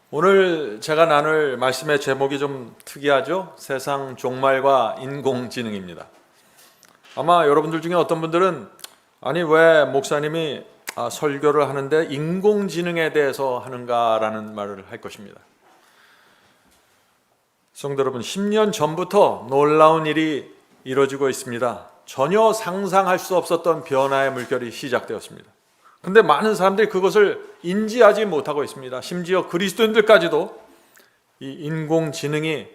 오늘 제가 나눌 말씀의 제목이 좀 특이하죠? 세상 종말과 인공지능입니다. 아마 여러분들 중에 어떤 분들은 아니 왜 목사님이 설교를 하는데 인공지능에 대해서 하는가라는 말을 할 것입니다. 성도 여러분, 10년 전부터 놀라운 일이 이루어지고 있습니다. 전혀 상상할 수 없었던 변화의 물결이 시작되었습니다. 근데 많은 사람들이 그것을 인지하지 못하고 있습니다. 심지어 그리스도인들까지도 이 인공지능이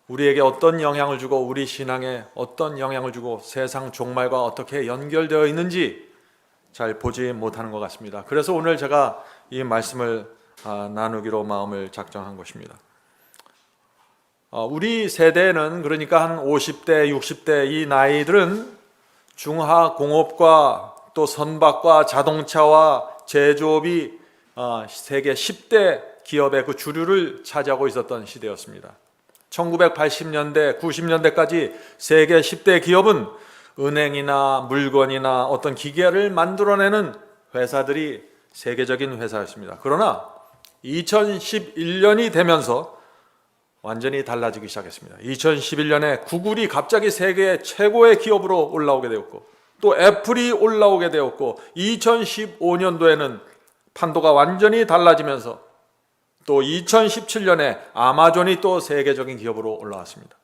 우리에게 어떤 영향을 주고 우리 신앙에 어떤 영향을 주고 세상 종말과 어떻게 연결되어 있는지 잘 보지 못하는 것 같습니다. 그래서 오늘 제가 이 말씀을 나누기로 마음을 작정한 것입니다. 우리 세대는 그러니까 한 50대, 60대 이 나이들은 중화공업과 또 선박과 자동차와 제조업이 세계 10대 기업의 그 주류를 차지하고 있었던 시대였습니다. 1980년대, 90년대까지 세계 10대 기업은 은행이나 물건이나 어떤 기계를 만들어내는 회사들이 세계적인 회사였습니다. 그러나 2011년이 되면서 완전히 달라지기 시작했습니다. 2011년에 구글이 갑자기 세계 최고의 기업으로 올라오게 되었고 또 애플이 올라오게 되었고 2015년도에는 판도가 완전히 달라지면서 또 2017년에 아마존이 또 세계적인 기업으로 올라왔습니다.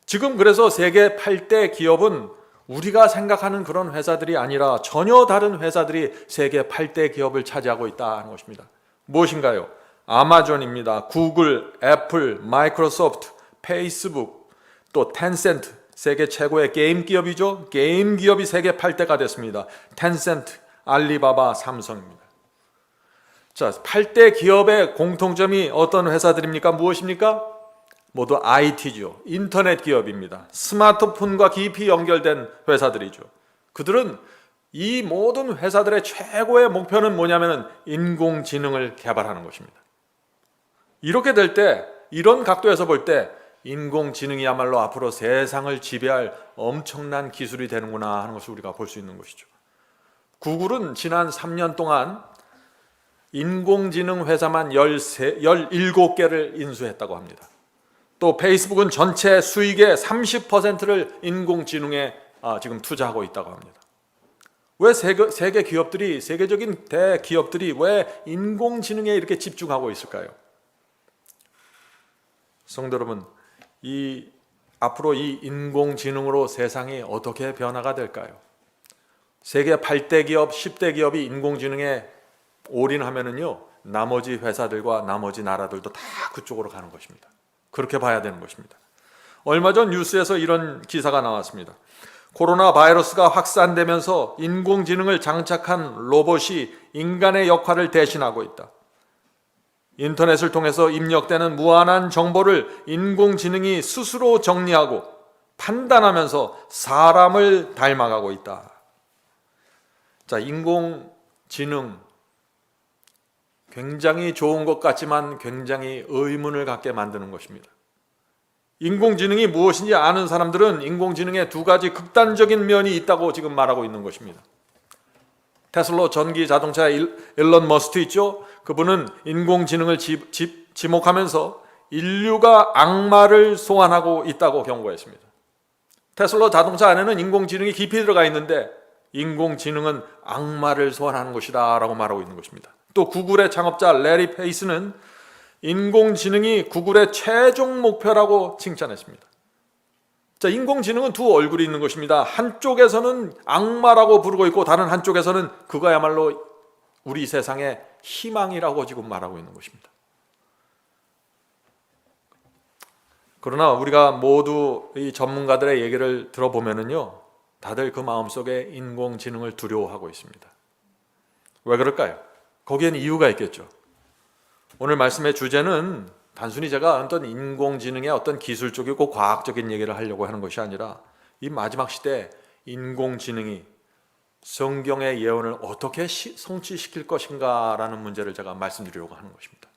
지금 그래서 세계 8대 기업은 우리가 생각하는 그런 회사들이 아니라 전혀 다른 회사들이 세계 8대 기업을 차지하고 있다는 것입니다. 무엇인가요? 아마존입니다. 구글, 애플, 마이크로소프트, 페이스북, 또 텐센트, 세계 최고의 게임 기업이죠. 게임 기업이 세계 8대가 됐습니다. 텐센트, 알리바바, 삼성입니다. 자, 8대 기업의 공통점이 어떤 회사들입니까? 무엇입니까? 모두 IT죠. 인터넷 기업입니다. 스마트폰과 깊이 연결된 회사들이죠. 그들은 이 모든 회사들의 최고의 목표는 뭐냐면 인공지능을 개발하는 것입니다. 이렇게 될 때, 이런 각도에서 볼 때 인공지능이야말로 앞으로 세상을 지배할 엄청난 기술이 되는구나 하는 것을 우리가 볼 수 있는 것이죠. 구글은 지난 3년 동안 인공지능 회사만 17개를 인수했다고 합니다. 또 페이스북은 전체 수익의 30%를 인공지능에 지금 투자하고 있다고 합니다. 왜 세계 기업들이, 세계적인 대기업들이 왜 인공지능에 이렇게 집중하고 있을까요? 성도 여러분, 앞으로 이 인공지능으로 세상이 어떻게 변화가 될까요? 세계 8대 기업, 10대 기업이 인공지능에 올인하면은요, 나머지 회사들과 나머지 나라들도 다 그쪽으로 가는 것입니다. 그렇게 봐야 되는 것입니다. 얼마 전 뉴스에서 이런 기사가 나왔습니다. 코로나 바이러스가 확산되면서 인공지능을 장착한 로봇이 인간의 역할을 대신하고 있다. 인터넷을 통해서 입력되는 무한한 정보를 인공지능이 스스로 정리하고 판단하면서 사람을 닮아가고 있다. 자, 인공지능 굉장히 좋은 것 같지만 굉장히 의문을 갖게 만드는 것입니다. 인공지능이 무엇인지 아는 사람들은 인공지능에 두 가지 극단적인 면이 있다고 지금 말하고 있는 것입니다. 테슬라 전기 자동차 일론 머스크 있죠? 그분은 인공지능을 지목하면서 인류가 악마를 소환하고 있다고 경고했습니다. 테슬라 자동차 안에는 인공지능이 깊이 들어가 있는데 인공지능은 악마를 소환하는 것이다 라고 말하고 있는 것입니다. 또 구글의 창업자 레리 페이스는 인공지능이 구글의 최종 목표라고 칭찬했습니다. 자, 인공지능은 두 얼굴이 있는 것입니다. 한쪽에서는 악마라고 부르고 있고 다른 한쪽에서는 그거야말로 우리 세상의 희망이라고 지금 말하고 있는 것입니다. 그러나 우리가 모두 이 전문가들의 얘기를 들어보면은요, 다들 그 마음속에 인공지능을 두려워하고 있습니다. 왜 그럴까요? 거기에는 이유가 있겠죠. 오늘 말씀의 주제는 단순히 제가 어떤 인공지능의 어떤 기술적이고 과학적인 얘기를 하려고 하는 것이 아니라 이 마지막 시대에 인공지능이 성경의 예언을 어떻게 성취시킬 것인가라는 문제를 제가 말씀드리려고 하는 것입니다.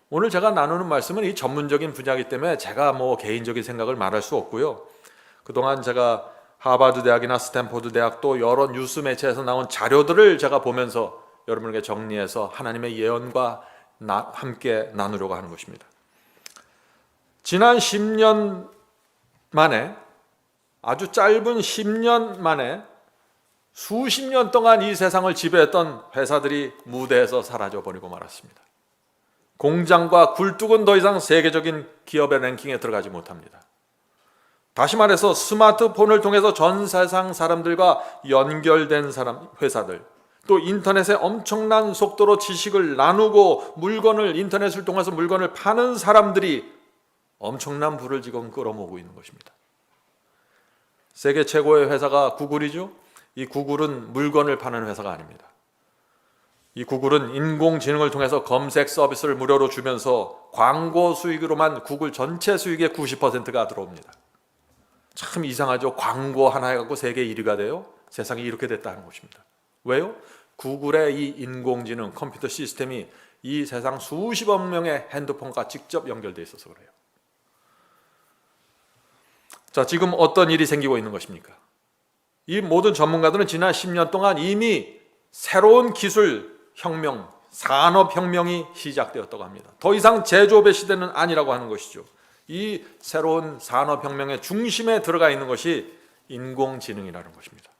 오늘 제가 나누는 말씀은 이 전문적인 분야이기 때문에 제가 개인적인 생각을 말할 수 없고요. 그동안 제가 하버드 대학이나 스탠포드 대학 또 여러 뉴스 매체에서 나온 자료들을 제가 보면서 여러분에게 정리해서 하나님의 예언과 함께 나누려고 하는 것입니다. 지난 10년 만에, 아주 짧은 10년 만에 수십 년 동안 이 세상을 지배했던 회사들이 무대에서 사라져버리고 말았습니다. 공장과 굴뚝은 더 이상 세계적인 기업의 랭킹에 들어가지 못합니다. 다시 말해서 스마트폰을 통해서 전 세상 사람들과 연결된 회사들, 또 인터넷에 엄청난 속도로 지식을 나누고 인터넷을 통해서 물건을 파는 사람들이 엄청난 부를 지금 끌어모으고 있는 것입니다. 세계 최고의 회사가 구글이죠. 이 구글은 물건을 파는 회사가 아닙니다. 이 구글은 인공지능을 통해서 검색 서비스를 무료로 주면서 광고 수익으로만 구글 전체 수익의 90%가 들어옵니다. 참 이상하죠. 광고 하나 해갖고 세계 1위가 돼요. 세상이 이렇게 됐다는 것입니다. 왜요? 구글의 이 인공지능 컴퓨터 시스템이 이 세상 수십억 명의 핸드폰과 직접 연결되어 있어서 그래요. 자, 지금 어떤 일이 생기고 있는 것입니까? 이 모든 전문가들은 지난 10년 동안 이미 새로운 기술 혁명, 산업혁명이 시작되었다고 합니다. 더 이상 제조업의 시대는 아니라고 하는 것이죠. 이 새로운 산업혁명의 중심에 들어가 있는 것이 인공지능이라는 것입니다.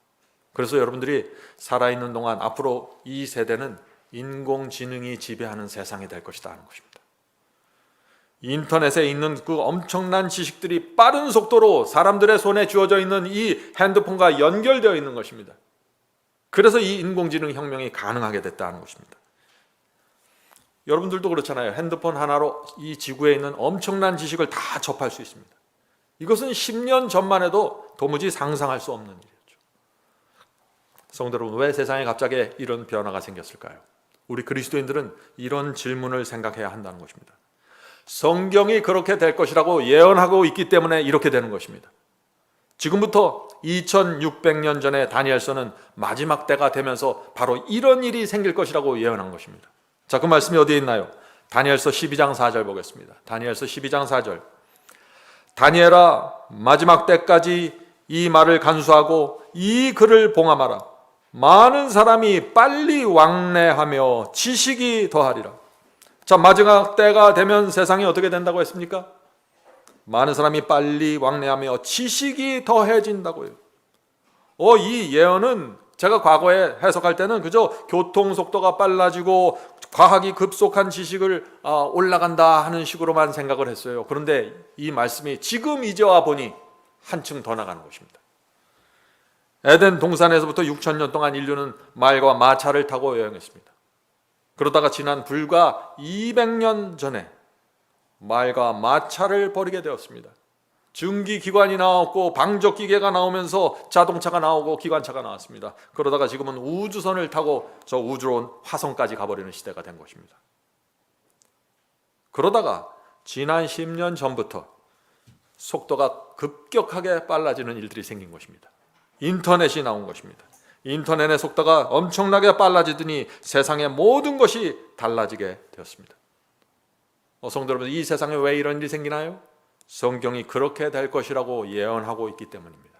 그래서 여러분들이 살아있는 동안 앞으로 이 세대는 인공지능이 지배하는 세상이 될 것이다 하는 것입니다. 인터넷에 있는 그 엄청난 지식들이 빠른 속도로 사람들의 손에 쥐어져 있는 이 핸드폰과 연결되어 있는 것입니다. 그래서 이 인공지능 혁명이 가능하게 됐다는 것입니다. 여러분들도 그렇잖아요. 핸드폰 하나로 이 지구에 있는 엄청난 지식을 다 접할 수 있습니다. 이것은 10년 전만 해도 도무지 상상할 수 없는 일이었죠. 성도 여러분, 왜 세상에 갑자기 이런 변화가 생겼을까요? 우리 그리스도인들은 이런 질문을 생각해야 한다는 것입니다. 성경이 그렇게 될 것이라고 예언하고 있기 때문에 이렇게 되는 것입니다. 지금부터 2600년 전에 다니엘서는 마지막 때가 되면서 바로 이런 일이 생길 것이라고 예언한 것입니다. 자, 그 말씀이 어디에 있나요? 다니엘서 12장 4절 보겠습니다. 다니엘서 12장 4절. 다니엘아, 마지막 때까지 이 말을 간수하고 이 글을 봉함하라. 많은 사람이 빨리 왕래하며 지식이 더하리라. 자, 마지막 때가 되면 세상이 어떻게 된다고 했습니까? 많은 사람이 빨리 왕래하며 지식이 더해진다고요. 이 예언은 제가 과거에 해석할 때는 그저 교통속도가 빨라지고 과학이 급속한 지식을 올라간다 하는 식으로만 생각을 했어요. 그런데 이 말씀이 지금 이제 와 보니 한층 더 나가는 것입니다. 에덴 동산에서부터 6000년 동안 인류는 말과 마차를 타고 여행했습니다. 그러다가 지난 불과 200년 전에 말과 마차를 버리게 되었습니다. 증기기관이 나왔고 방적기계가 나오면서 자동차가 나오고 기관차가 나왔습니다. 그러다가 지금은 우주선을 타고 저 우주로 화성까지 가버리는 시대가 된 것입니다. 그러다가 지난 10년 전부터 속도가 급격하게 빨라지는 일들이 생긴 것입니다. 인터넷이 나온 것입니다. 인터넷의 속도가 엄청나게 빨라지더니 세상의 모든 것이 달라지게 되었습니다. 성도 여러분, 이 세상에 왜 이런 일이 생기나요? 성경이 그렇게 될 것이라고 예언하고 있기 때문입니다.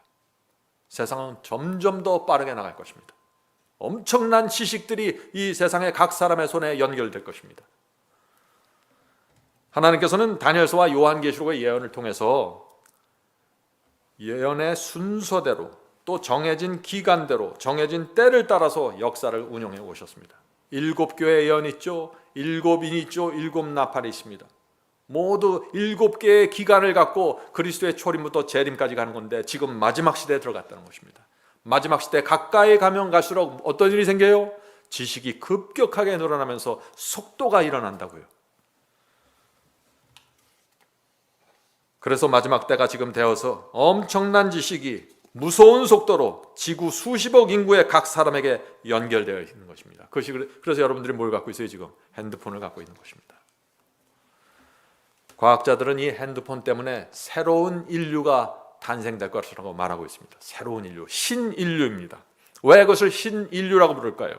세상은 점점 더 빠르게 나갈 것입니다. 엄청난 지식들이 이 세상의 각 사람의 손에 연결될 것입니다. 하나님께서는 다니엘서와 요한계시록의 예언을 통해서 예언의 순서대로 또 정해진 기간대로 정해진 때를 따라서 역사를 운영해 오셨습니다. 7교회 예언 있죠. 7인 있죠. 7나팔이 있습니다. 모두 7개의 기간을 갖고 그리스도의 초림부터 재림까지 가는 건데 지금 마지막 시대에 들어갔다는 것입니다. 마지막 시대에 가까이 가면 갈수록 어떤 일이 생겨요? 지식이 급격하게 늘어나면서 속도가 일어난다고요. 그래서 마지막 때가 지금 되어서 엄청난 지식이 무서운 속도로 지구 수십억 인구의 각 사람에게 연결되어 있는 것입니다. 그래서 여러분들이 뭘 갖고 있어요? 지금 핸드폰을 갖고 있는 것입니다. 과학자들은 이 핸드폰 때문에 새로운 인류가 탄생될 것이라고 말하고 있습니다. 새로운 인류, 신인류입니다. 왜 그것을 신인류라고 부를까요?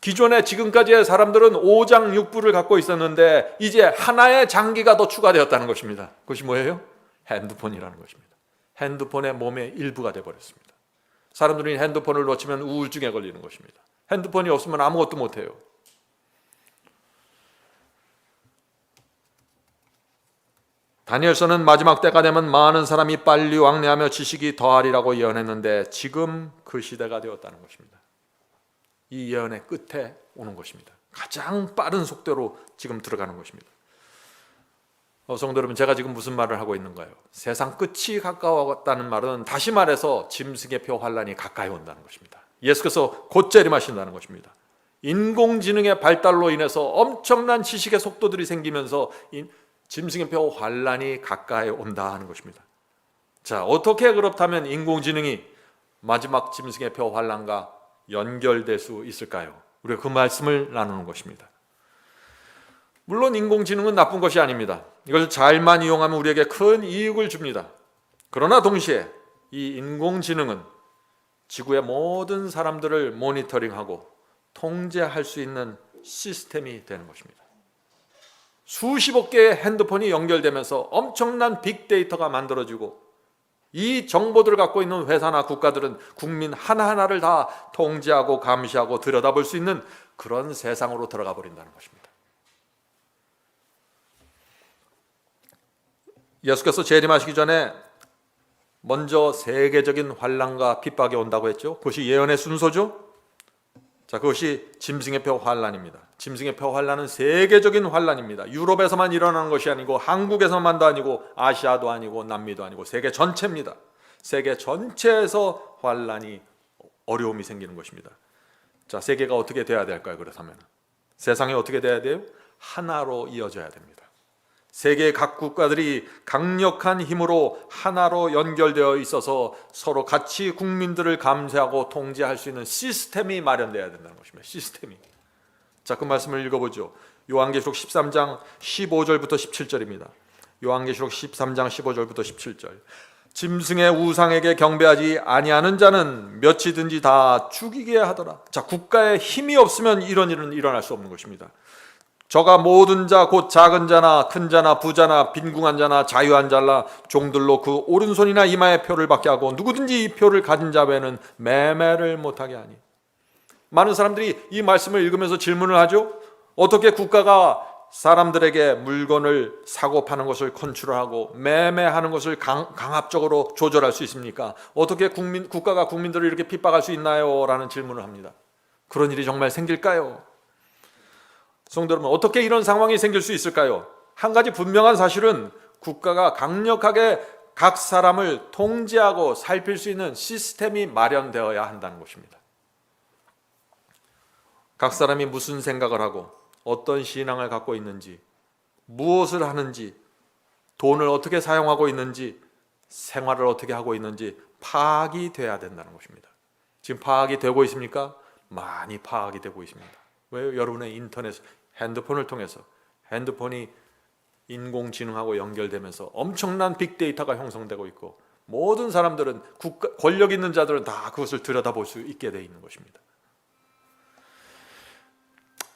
기존에 지금까지의 사람들은 오장육부를 갖고 있었는데 이제 하나의 장기가 더 추가되었다는 것입니다. 그것이 뭐예요? 핸드폰이라는 것입니다. 핸드폰의 몸의 일부가 되어버렸습니다. 사람들이 핸드폰을 놓치면 우울증에 걸리는 것입니다. 핸드폰이 없으면 아무것도 못해요. 다니엘서는 마지막 때가 되면 많은 사람이 빨리 왕래하며 지식이 더하리라고 예언했는데 지금 그 시대가 되었다는 것입니다. 이 예언의 끝에 오는 것입니다. 가장 빠른 속도로 지금 들어가는 것입니다. 성도 여러분, 제가 지금 무슨 말을 하고 있는가요? 세상 끝이 가까웠다는 말은 다시 말해서 짐승의 표 환란이 가까이 온다는 것입니다. 예수께서 곧 재림하신다는 것입니다. 인공지능의 발달로 인해서 엄청난 지식의 속도들이 생기면서 짐승의 표 환란이 가까이 온다 하는 것입니다. 자, 어떻게 그렇다면 인공지능이 마지막 짐승의 표 환란과 연결될 수 있을까요? 우리가 그 말씀을 나누는 것입니다. 물론 인공지능은 나쁜 것이 아닙니다. 이걸 잘만 이용하면 우리에게 큰 이익을 줍니다. 그러나 동시에 이 인공지능은 지구의 모든 사람들을 모니터링하고 통제할 수 있는 시스템이 되는 것입니다. 수십억 개의 핸드폰이 연결되면서 엄청난 빅데이터가 만들어지고 이 정보들을 갖고 있는 회사나 국가들은 국민 하나하나를 다 통제하고 감시하고 들여다볼 수 있는 그런 세상으로 들어가 버린다는 것입니다. 예수께서 재림하시기 전에 먼저 세계적인 환란과 핍박이 온다고 했죠. 그것이 예언의 순서죠. 자, 그것이 짐승의 표 환란입니다. 짐승의 표 환란은 세계적인 환란입니다. 유럽에서만 일어나는 것이 아니고 한국에서만도 아니고 아시아도 아니고 남미도 아니고 세계 전체입니다. 세계 전체에서 환란이 어려움이 생기는 것입니다. 자, 세계가 어떻게 돼야 될까요? 그렇다면 세상이 어떻게 돼야 돼요? 하나로 이어져야 됩니다. 세계 각 국가들이 강력한 힘으로 하나로 연결되어 있어서 서로 같이 국민들을 감시하고 통제할 수 있는 시스템이 마련되어야 된다는 것입니다. 시스템이. 자, 그 말씀을 읽어보죠. 요한계시록 13장 15절부터 17절입니다. 요한계시록 13장 15절부터 17절. 짐승의 우상에게 경배하지 아니하는 자는 몇이든지 다 죽이게 하더라. 자, 국가에 힘이 없으면 이런 일은 일어날 수 없는 것입니다. 저가 모든 자 곧 작은 자나 큰 자나 부자나 빈궁한 자나 자유한 자라 종들로 그 오른손이나 이마에 표를 받게 하고 누구든지 이 표를 가진 자 외에는 매매를 못하게 하니. 많은 사람들이 이 말씀을 읽으면서 질문을 하죠. 어떻게 국가가 사람들에게 물건을 사고 파는 것을 컨트롤하고 매매하는 것을 강압적으로 조절할 수 있습니까? 어떻게 국가가 국민들을 이렇게 핍박할 수 있나요? 라는 질문을 합니다. 그런 일이 정말 생길까요? 성도 여러분, 어떻게 이런 상황이 생길 수 있을까요? 한 가지 분명한 사실은 국가가 강력하게 각 사람을 통제하고 살필 수 있는 시스템이 마련되어야 한다는 것입니다. 각 사람이 무슨 생각을 하고 어떤 신앙을 갖고 있는지, 무엇을 하는지, 돈을 어떻게 사용하고 있는지, 생활을 어떻게 하고 있는지 파악이 돼야 된다는 것입니다. 지금 파악이 되고 있습니까? 많이 파악이 되고 있습니다. 왜요? 여러분의 인터넷, 핸드폰을 통해서 핸드폰이 인공지능하고 연결되면서 엄청난 빅데이터가 형성되고 있고 모든 사람들은 권력 있는 자들은 다 그것을 들여다볼 수 있게 되어 있는 것입니다.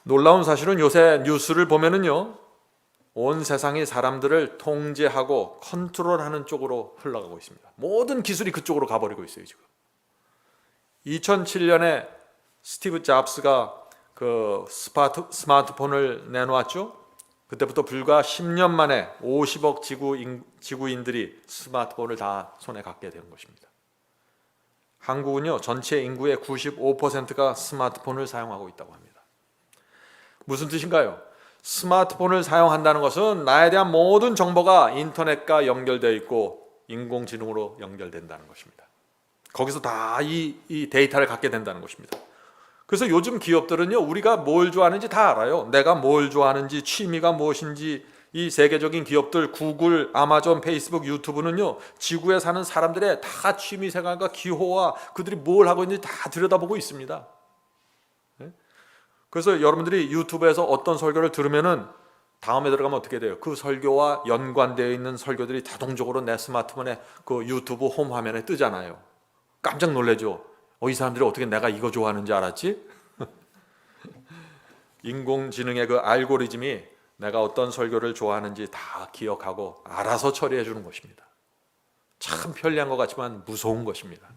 놀라운 사실은 요새 뉴스를 보면은요, 온 세상이 사람들을 통제하고 컨트롤하는 쪽으로 흘러가고 있습니다. 모든 기술이 그쪽으로 가버리고 있어요. 지금 2007년에 스티브 잡스가 그 스마트폰을 내놓았죠. 그때부터 불과 10년 만에 50억 지구인들이 스마트폰을 다 손에 갖게 된 것입니다. 한국은요, 전체 인구의 95%가 스마트폰을 사용하고 있다고 합니다. 무슨 뜻인가요? 스마트폰을 사용한다는 것은 나에 대한 모든 정보가 인터넷과 연결되어 있고 인공지능으로 연결된다는 것입니다. 거기서 다 이 데이터를 갖게 된다는 것입니다. 그래서 요즘 기업들은요, 우리가 뭘 좋아하는지 다 알아요. 내가 뭘 좋아하는지, 취미가 무엇인지. 이 세계적인 기업들, 구글, 아마존, 페이스북, 유튜브는요, 지구에 사는 사람들의 다 취미 생활과 기호와 그들이 뭘 하고 있는지 다 들여다보고 있습니다. 그래서 여러분들이 유튜브에서 어떤 설교를 들으면은 다음에 들어가면 어떻게 돼요? 그 설교와 연관되어 있는 설교들이 자동적으로 내 스마트폰에 그 유튜브 홈 화면에 뜨잖아요. 깜짝 놀라죠. 이 사람들이 어떻게 내가 이거 좋아하는지 알았지? 인공지능의 그 알고리즘이 내가 어떤 설교를 좋아하는지 다 기억하고 알아서 처리해 주는 것입니다. 참 편리한 것 같지만 무서운 것입니다.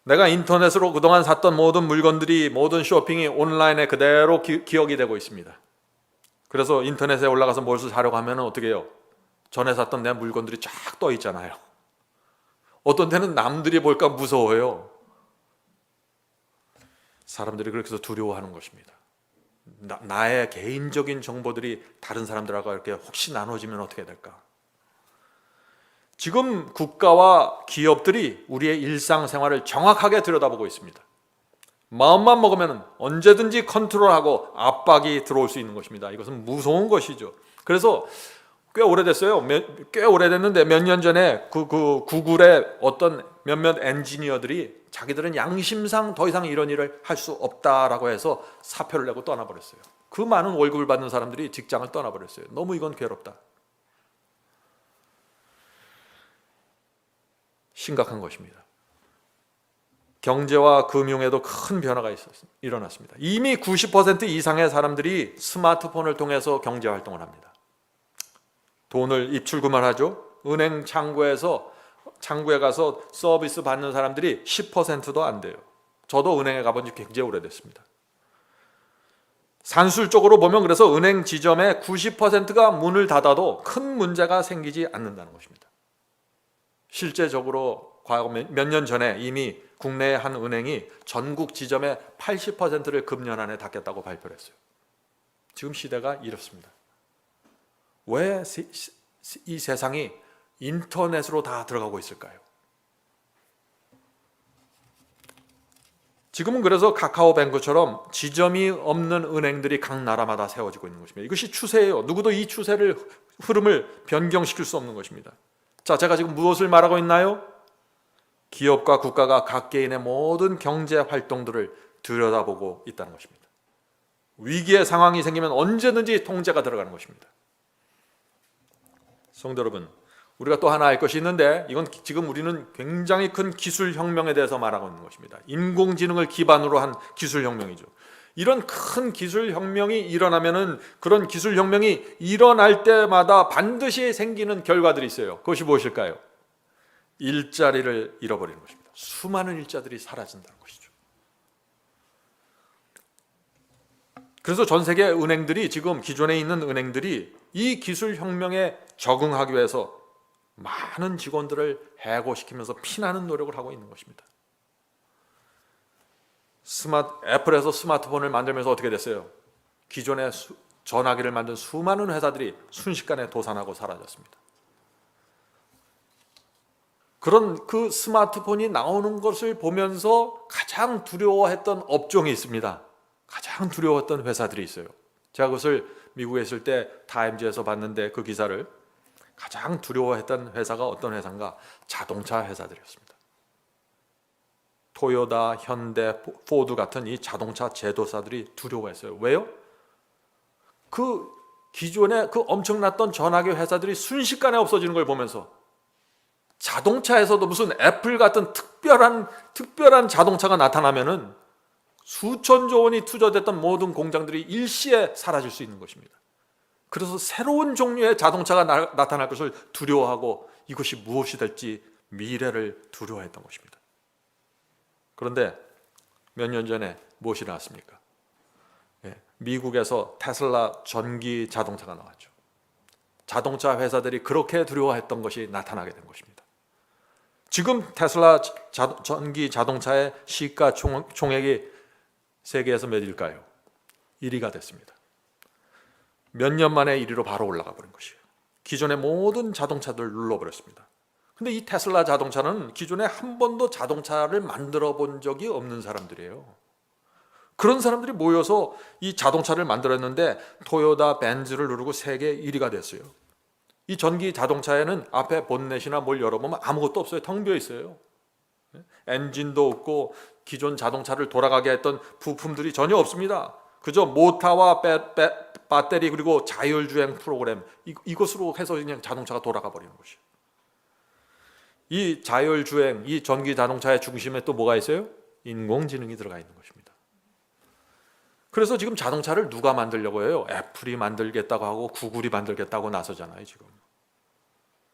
내가 인터넷으로 그동안 샀던 모든 물건들이, 모든 쇼핑이 온라인에 그대로 기억이 되고 있습니다. 그래서 인터넷에 올라가서 무엇을 사려고 하면 어떻게 해요? 전에 샀던 내 물건들이 쫙 떠 있잖아요. 어떤 때는 남들이 볼까 무서워요. 사람들이 그렇게 해서 두려워하는 것입니다. 나의 개인적인 정보들이 다른 사람들하고 이렇게 혹시 나눠지면 어떻게 될까? 지금 국가와 기업들이 우리의 일상생활을 정확하게 들여다보고 있습니다. 마음만 먹으면 언제든지 컨트롤하고 압박이 들어올 수 있는 것입니다. 이것은 무서운 것이죠. 그래서 꽤 오래됐어요. 꽤 오래됐는데 몇 년 전에 그 구글의 어떤 몇몇 엔지니어들이 자기들은 양심상 더 이상 이런 일을 할 수 없다라고 해서 사표를 내고 떠나버렸어요. 그 많은 월급을 받는 사람들이 직장을 떠나버렸어요. 너무 이건 괴롭다. 심각한 것입니다. 경제와 금융에도 큰 변화가 일어났습니다. 이미 90% 이상의 사람들이 스마트폰을 통해서 경제 활동을 합니다. 돈을 입출금을 하죠. 은행 창구에 가서 서비스 받는 사람들이 10%도 안 돼요. 저도 은행에 가본 지 굉장히 오래됐습니다. 산술적으로 보면 그래서 은행 지점의 90%가 문을 닫아도 큰 문제가 생기지 않는다는 것입니다. 실제적으로 과거 몇 년 전에 이미 국내의 한 은행이 전국 지점의 80%를 금년 안에 닫겠다고 발표를 했어요. 지금 시대가 이렇습니다. 왜 이 세상이 인터넷으로 다 들어가고 있을까요? 지금은 그래서 카카오뱅크처럼 지점이 없는 은행들이 각 나라마다 세워지고 있는 것입니다. 이것이 추세예요. 누구도 이 추세를 흐름을 변경시킬 수 없는 것입니다. 자, 제가 지금 무엇을 말하고 있나요? 기업과 국가가 각 개인의 모든 경제 활동들을 들여다보고 있다는 것입니다. 위기의 상황이 생기면 언제든지 통제가 들어가는 것입니다. 성도 여러분, 우리가 또 하나 알 것이 있는데 이건 지금 우리는 굉장히 큰 기술 혁명에 대해서 말하고 있는 것입니다. 인공지능을 기반으로 한 기술 혁명이죠. 이런 큰 기술 혁명이 일어나면은 그런 기술 혁명이 일어날 때마다 반드시 생기는 결과들이 있어요. 그것이 무엇일까요? 일자리를 잃어버리는 것입니다. 수많은 일자들이 사라진다는 것이죠. 그래서 전 세계 은행들이 지금 기존에 있는 은행들이 이 기술 혁명에 적응하기 위해서 많은 직원들을 해고시키면서 피나는 노력을 하고 있는 것입니다. 애플에서 스마트폰을 만들면서 어떻게 됐어요? 기존의 전화기를 만든 수많은 회사들이 순식간에 도산하고 사라졌습니다. 그런 그 스마트폰이 나오는 것을 보면서 가장 두려워했던 업종이 있습니다. 가장 두려워했던 회사들이 있어요. 제가 그것을 미국에 있을 때 타임즈에서 봤는데 그 기사를 가장 두려워했던 회사가 어떤 회사인가? 자동차 회사들이었습니다. 토요타, 현대, 포드 같은 이 자동차 제조사들이 두려워했어요. 왜요? 그 기존에 그 엄청났던 전화기 회사들이 순식간에 없어지는 걸 보면서 자동차에서도 무슨 애플 같은 특별한 자동차가 나타나면은 수천조 원이 투자됐던 모든 공장들이 일시에 사라질 수 있는 것입니다. 그래서 새로운 종류의 자동차가 나타날 것을 두려워하고 이것이 무엇이 될지 미래를 두려워했던 것입니다. 그런데 몇 년 전에 무엇이 나왔습니까? 미국에서 테슬라 전기 자동차가 나왔죠. 자동차 회사들이 그렇게 두려워했던 것이 나타나게 된 것입니다. 지금 테슬라 전기 자동차의 시가총액이 세계에서 몇일까요? 1위가 됐습니다. 몇 년 만에 1위로 바로 올라가 버린 것이에요. 기존의 모든 자동차들을 눌러버렸습니다. 근데 이 테슬라 자동차는 기존에 한 번도 자동차를 만들어 본 적이 없는 사람들이에요. 그런 사람들이 모여서 이 자동차를 만들었는데 토요타, 벤츠를 누르고 세계 1위가 됐어요. 이 전기 자동차에는 앞에 본넷이나 뭘 열어보면 아무것도 없어요. 텅 비어 있어요. 엔진도 없고 기존 자동차를 돌아가게 했던 부품들이 전혀 없습니다. 그저 모터와 배터리 그리고 자율주행 프로그램 이것으로 해서 그냥 자동차가 돌아가 버리는 것이에요. 이 자율주행, 이 전기 자동차의 중심에 또 뭐가 있어요? 인공지능이 들어가 있는 것입니다. 그래서 지금 자동차를 누가 만들려고 해요? 애플이 만들겠다고 하고 구글이 만들겠다고 나서잖아요.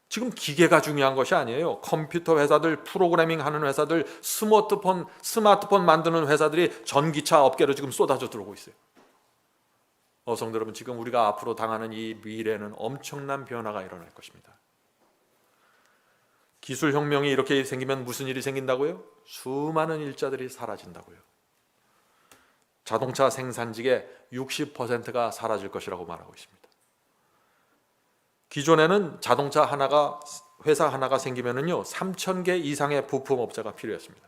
지금 기계가 중요한 것이 아니에요. 컴퓨터 회사들, 프로그래밍 하는 회사들, 스마트폰 만드는 회사들이 전기차 업계로 지금 쏟아져 들어오고 있어요. 성도 여러분, 지금 우리가 앞으로 당하는 이 미래는 엄청난 변화가 일어날 것입니다. 기술혁명이 이렇게 생기면 무슨 일이 생긴다고요? 수많은 일자들이 사라진다고요. 자동차 생산직의 60%가 사라질 것이라고 말하고 있습니다. 기존에는 자동차 하나가, 회사 하나가 생기면은요 3,000개 이상의 부품업자가 필요했습니다.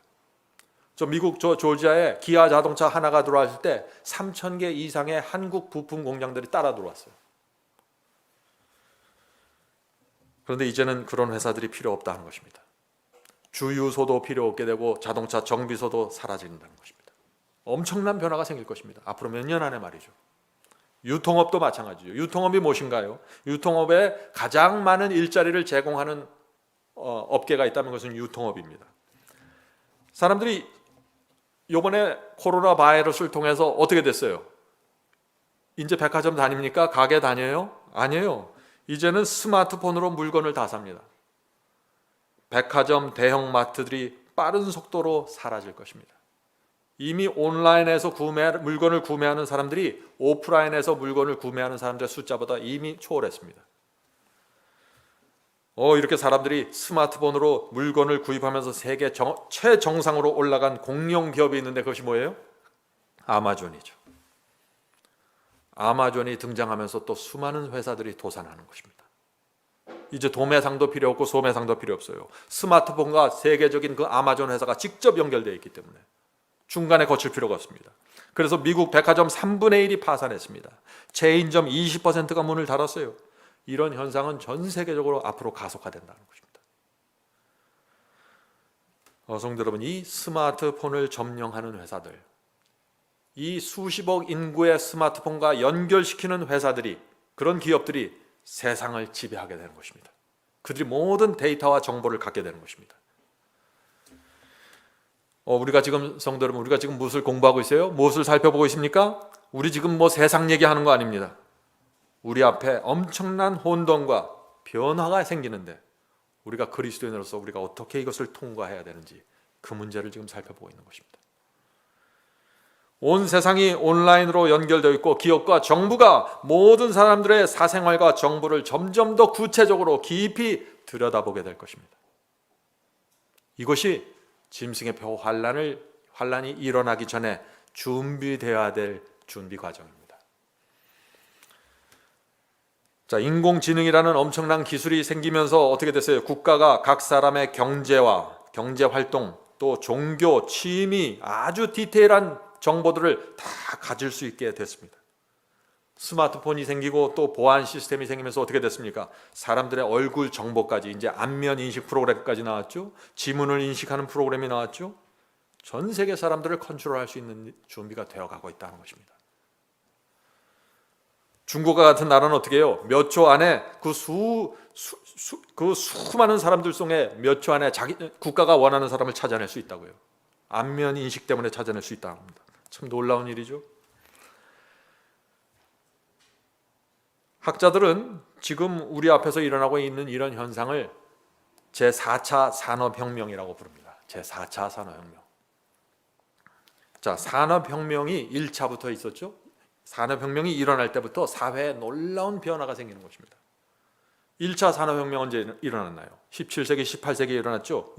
미국 조지아에 기아 자동차 하나가 들어왔을 때 3,000개 이상의 한국 부품 공장들이 따라 들어왔어요. 그런데 이제는 그런 회사들이 필요 없다는 것입니다. 주유소도 필요 없게 되고 자동차 정비소도 사라진다는 것입니다. 엄청난 변화가 생길 것입니다. 앞으로 몇 년 안에 말이죠. 유통업도 마찬가지죠. 유통업이 무엇인가요? 유통업에 가장 많은 일자리를 제공하는 업계가 있다면 그것은 유통업입니다. 사람들이 이번에 코로나 바이러스를 통해서 어떻게 됐어요? 이제 백화점 다닙니까? 가게 다녀요? 아니에요. 이제는 스마트폰으로 물건을 다 삽니다. 백화점, 대형 마트들이 빠른 속도로 사라질 것입니다. 이미 온라인에서 물건을 구매하는 사람들이 오프라인에서 물건을 구매하는 사람들의 숫자보다 이미 초월했습니다. 이렇게 사람들이 스마트폰으로 물건을 구입하면서 세계 최정상으로 올라간 공룡 기업이 있는데 그것이 뭐예요? 아마존이죠. 아마존이 등장하면서 또 수많은 회사들이 도산하는 것입니다. 이제 도매상도 필요 없고 소매상도 필요 없어요. 스마트폰과 세계적인 그 아마존 회사가 직접 연결되어 있기 때문에 중간에 거칠 필요가 없습니다. 그래서 미국 백화점 3분의 1이 파산했습니다. 체인점 20%가 문을 닫았어요. 이런 현상은 전 세계적으로 앞으로 가속화된다는 것입니다. 성도 여러분, 이 스마트폰을 점령하는 회사들, 이 수십억 인구의 스마트폰과 연결시키는 회사들이, 그런 기업들이 세상을 지배하게 되는 것입니다. 그들이 모든 데이터와 정보를 갖게 되는 것입니다. 우리가 지금 성도 여러분, 우리가 지금 무엇을 공부하고 있어요? 무엇을 살펴보고 있습니까? 우리 지금 세상 얘기하는 거 아닙니다. 우리 앞에 엄청난 혼돈과 변화가 생기는데 우리가 그리스도인으로서 우리가 어떻게 이것을 통과해야 되는지 그 문제를 지금 살펴보고 있는 것입니다. 온 세상이 온라인으로 연결되어 있고 기업과 정부가 모든 사람들의 사생활과 정보를 점점 더 구체적으로 깊이 들여다보게 될 것입니다. 이것이 짐승의 표 환란이 일어나기 전에 준비되어야 될 준비 과정입니다. 자, 인공지능이라는 엄청난 기술이 생기면서 어떻게 됐어요? 국가가 각 사람의 경제와 경제활동, 또 종교, 취미, 아주 디테일한 정보들을 다 가질 수 있게 됐습니다. 스마트폰이 생기고 또 보안 시스템이 생기면서 어떻게 됐습니까? 사람들의 얼굴 정보까지, 이제 안면 인식 프로그램까지 나왔죠. 지문을 인식하는 프로그램이 나왔죠. 전 세계 사람들을 컨트롤할 수 있는 준비가 되어가고 있다는 것입니다. 중국과 같은 나라는 어떻게 해요? 몇 초 안에 그 수많은 사람들 속에 몇 초 안에 자기 국가가 원하는 사람을 찾아낼 수 있다고요. 안면 인식 때문에 찾아낼 수 있다고 합니다. 참 놀라운 일이죠. 학자들은 지금 우리 앞에서 일어나고 있는 이런 현상을 제4차 산업혁명이라고 부릅니다. 제4차 산업혁명. 자, 산업혁명이 1차부터 있었죠. 산업혁명이 일어날 때부터 사회에 놀라운 변화가 생기는 것입니다. 1차 산업혁명 언제 일어났나요? 17세기, 18세기에 일어났죠.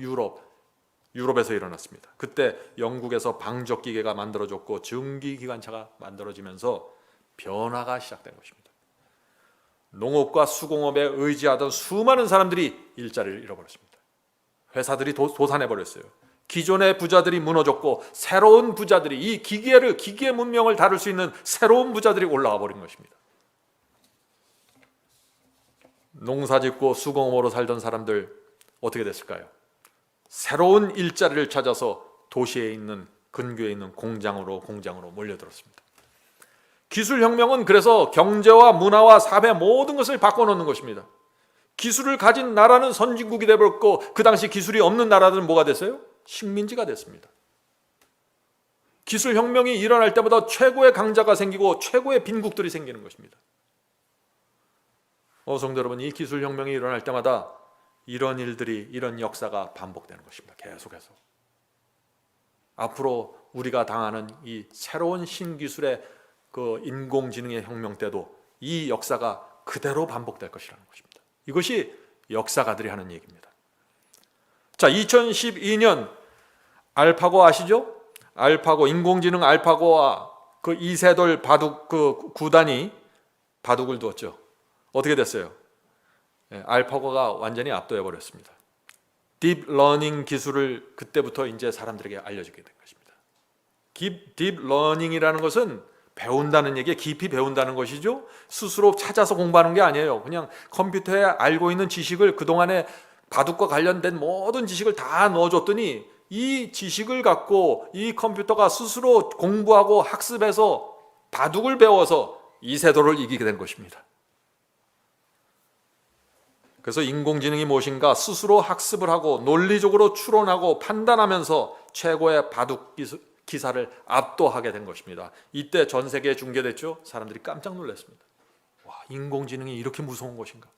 유럽에서 일어났습니다. 그때 영국에서 방적기계가 만들어졌고 증기기관차가 만들어지면서 변화가 시작된 것입니다. 농업과 수공업에 의지하던 수많은 사람들이 일자리를 잃어버렸습니다. 회사들이 도산해버렸어요. 기존의 부자들이 무너졌고 새로운 부자들이, 이 기계 문명을 다룰 수 있는 새로운 부자들이 올라와 버린 것입니다. 농사짓고 수공업으로 살던 사람들 어떻게 됐을까요? 새로운 일자리를 찾아서 도시에 있는, 근교에 있는 공장으로 몰려들었습니다. 기술혁명은 그래서 경제와 문화와 사회 모든 것을 바꿔놓는 것입니다. 기술을 가진 나라는 선진국이 되어버렸고 그 당시 기술이 없는 나라들은 뭐가 됐어요? 식민지가 됐습니다. 기술혁명이 일어날 때마다 최고의 강자가 생기고 최고의 빈국들이 생기는 것입니다. 성도 여러분, 이 기술혁명이 일어날 때마다 이런 일들이, 이런 역사가 반복되는 것입니다. 계속해서. 앞으로 우리가 당하는 이 새로운 신기술의 그 인공지능의 혁명 때도 이 역사가 그대로 반복될 것이라는 것입니다. 이것이 역사가들이 하는 얘기입니다. 자, 2012년 알파고 아시죠? 알파고, 인공지능 알파고와 그 이세돌 바둑 그 구단이 바둑을 두었죠. 어떻게 됐어요? 알파고가 완전히 압도해 버렸습니다. 딥러닝 기술을 그때부터 이제 사람들에게 알려주게 된 것입니다. 딥러닝이라는 것은 배운다는 얘기, 깊이 배운다는 것이죠. 스스로 찾아서 공부하는 게 아니에요. 그냥 컴퓨터에 알고 있는 지식을, 그동안에 바둑과 관련된 모든 지식을 다 넣어줬더니 이 지식을 갖고 이 컴퓨터가 스스로 공부하고 학습해서 바둑을 배워서 이세돌을 이기게 된 것입니다. 그래서 인공지능이 무엇인가 스스로 학습을 하고 논리적으로 추론하고 판단하면서 최고의 바둑 기사를 압도하게 된 것입니다. 이때 전 세계에 중계됐죠. 사람들이 깜짝 놀랐습니다. 와, 인공지능이 이렇게 무서운 것인가?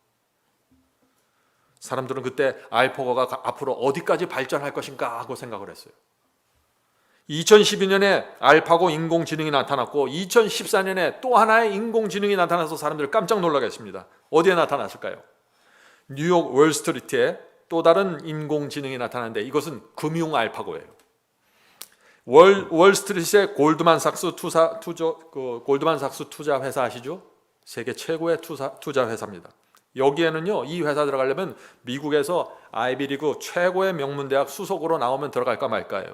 사람들은 그때 알파고가 앞으로 어디까지 발전할 것인가 하고 생각을 했어요. 2012년에 알파고 인공지능이 나타났고 2014년에 또 하나의 인공지능이 나타나서 사람들을 깜짝 놀라게 했습니다. 어디에 나타났을까요? 뉴욕 월스트리트에 또 다른 인공지능이 나타났는데 이것은 금융 알파고예요. 월스트리트의 골드만삭스 투자 회사 아시죠? 세계 최고의 투자 회사입니다. 여기에는요, 이 회사 들어가려면 미국에서 아이비리그 최고의 명문대학 수석으로 나오면 들어갈까 말까예요.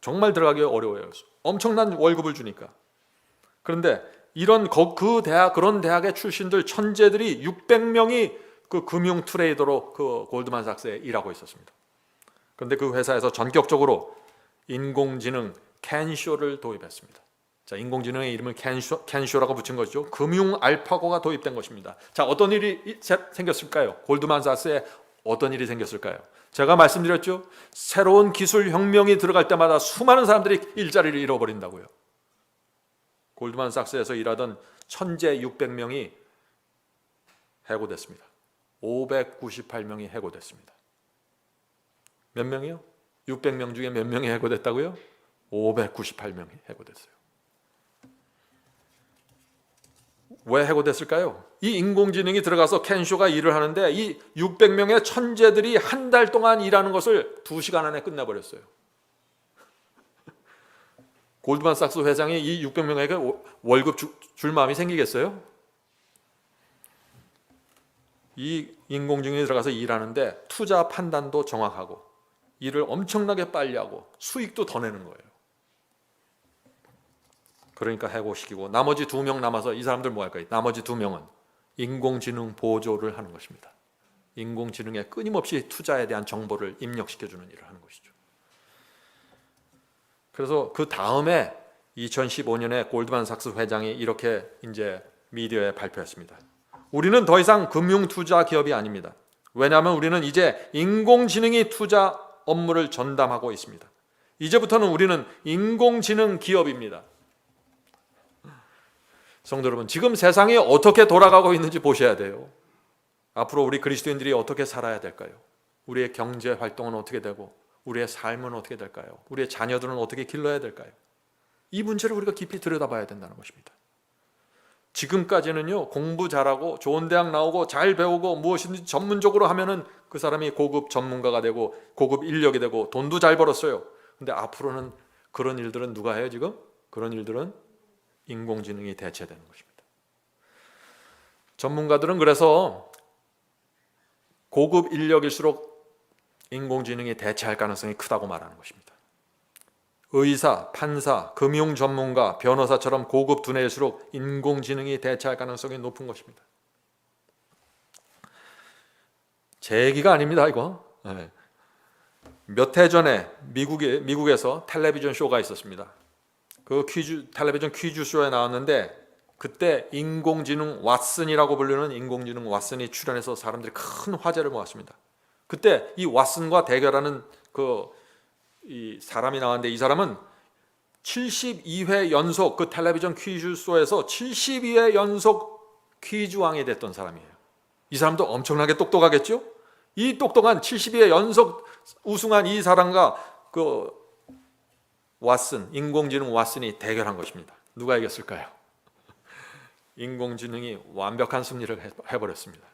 정말 들어가기 어려워요. 엄청난 월급을 주니까. 그런데 그런 대학의 출신들 천재들이 600명이 그 금융 트레이더로 그 골드만삭스에 일하고 있었습니다. 그런데 그 회사에서 전격적으로 인공지능 캔쇼를 도입했습니다. 자, 인공지능의 이름을 캔쇼라고 붙인 것이죠. 금융 알파고가 도입된 것입니다. 자, 어떤 일이 생겼을까요? 골드만삭스에 어떤 일이 생겼을까요? 제가 말씀드렸죠. 새로운 기술 혁명이 들어갈 때마다 수많은 사람들이 일자리를 잃어버린다고요. 골드만삭스에서 일하던 천재 600명이 해고됐습니다. 598명이 해고됐습니다. 몇 명이요? 600명 중에 몇 명이 해고됐다고요? 598명이 해고됐어요. 왜 해고됐을까요? 이 인공지능이 들어가서 캔쇼가 일을 하는데 이 600명의 천재들이 한 달 동안 일하는 것을 2시간 안에 끝내버렸어요. 골드만삭스 회장이 이 600명에게 월급 줄 마음이 생기겠어요? 이 인공지능이 들어가서 일하는데 투자 판단도 정확하고 일을 엄청나게 빨리 하고 수익도 더 내는 거예요. 그러니까 해고시키고 나머지 2명 남아서 이 사람들 뭐 할까요? 나머지 2명은 인공지능 보조를 하는 것입니다. 인공지능에 끊임없이 투자에 대한 정보를 입력시켜주는 일을 하는 것이죠. 그래서 그 다음에 2015년에 골드만삭스 회장이 이렇게 이제 미디어에 발표했습니다. 우리는 더 이상 금융 투자 기업이 아닙니다. 왜냐하면 우리는 이제 인공지능이 투자 업무를 전담하고 있습니다. 이제부터는 우리는 인공지능 기업입니다. 성도 여러분, 지금 세상이 어떻게 돌아가고 있는지 보셔야 돼요. 앞으로 우리 그리스도인들이 어떻게 살아야 될까요? 우리의 경제 활동은 어떻게 되고 우리의 삶은 어떻게 될까요? 우리의 자녀들은 어떻게 길러야 될까요? 이 문제를 우리가 깊이 들여다봐야 된다는 것입니다. 지금까지는요, 공부 잘하고 좋은 대학 나오고 잘 배우고 무엇이든지 전문적으로 하면은 그 사람이 고급 전문가가 되고 고급 인력이 되고 돈도 잘 벌었어요. 근데 앞으로는 그런 일들은 누가 해요 지금? 그런 일들은 인공지능이 대체되는 것입니다. 전문가들은 그래서 고급 인력일수록 인공지능이 대체할 가능성이 크다고 말하는 것입니다. 의사, 판사, 금융 전문가, 변호사처럼 고급 두뇌일수록 인공지능이 대체할 가능성이 높은 것입니다. 제 얘기가 아닙니다, 이거. 몇 해 전에 미국에서 텔레비전 쇼가 있었습니다. 그 텔레비전 퀴즈 쇼에 나왔는데 그때 인공지능 왓슨이라고 불리는 인공지능 왓슨이 출연해서 사람들이 큰 화제를 모았습니다. 그때 이 왓슨과 대결하는 이 사람이 나왔는데 이 사람은 72회 연속 그 텔레비전 퀴즈쇼에서 72회 연속 퀴즈왕이 됐던 사람이에요. 이 사람도 엄청나게 똑똑하겠죠? 이 똑똑한 72회 연속 우승한 이 사람과 그 왓슨, 인공지능 왓슨이 대결한 것입니다. 누가 이겼을까요? 인공지능이 완벽한 승리를 해버렸습니다.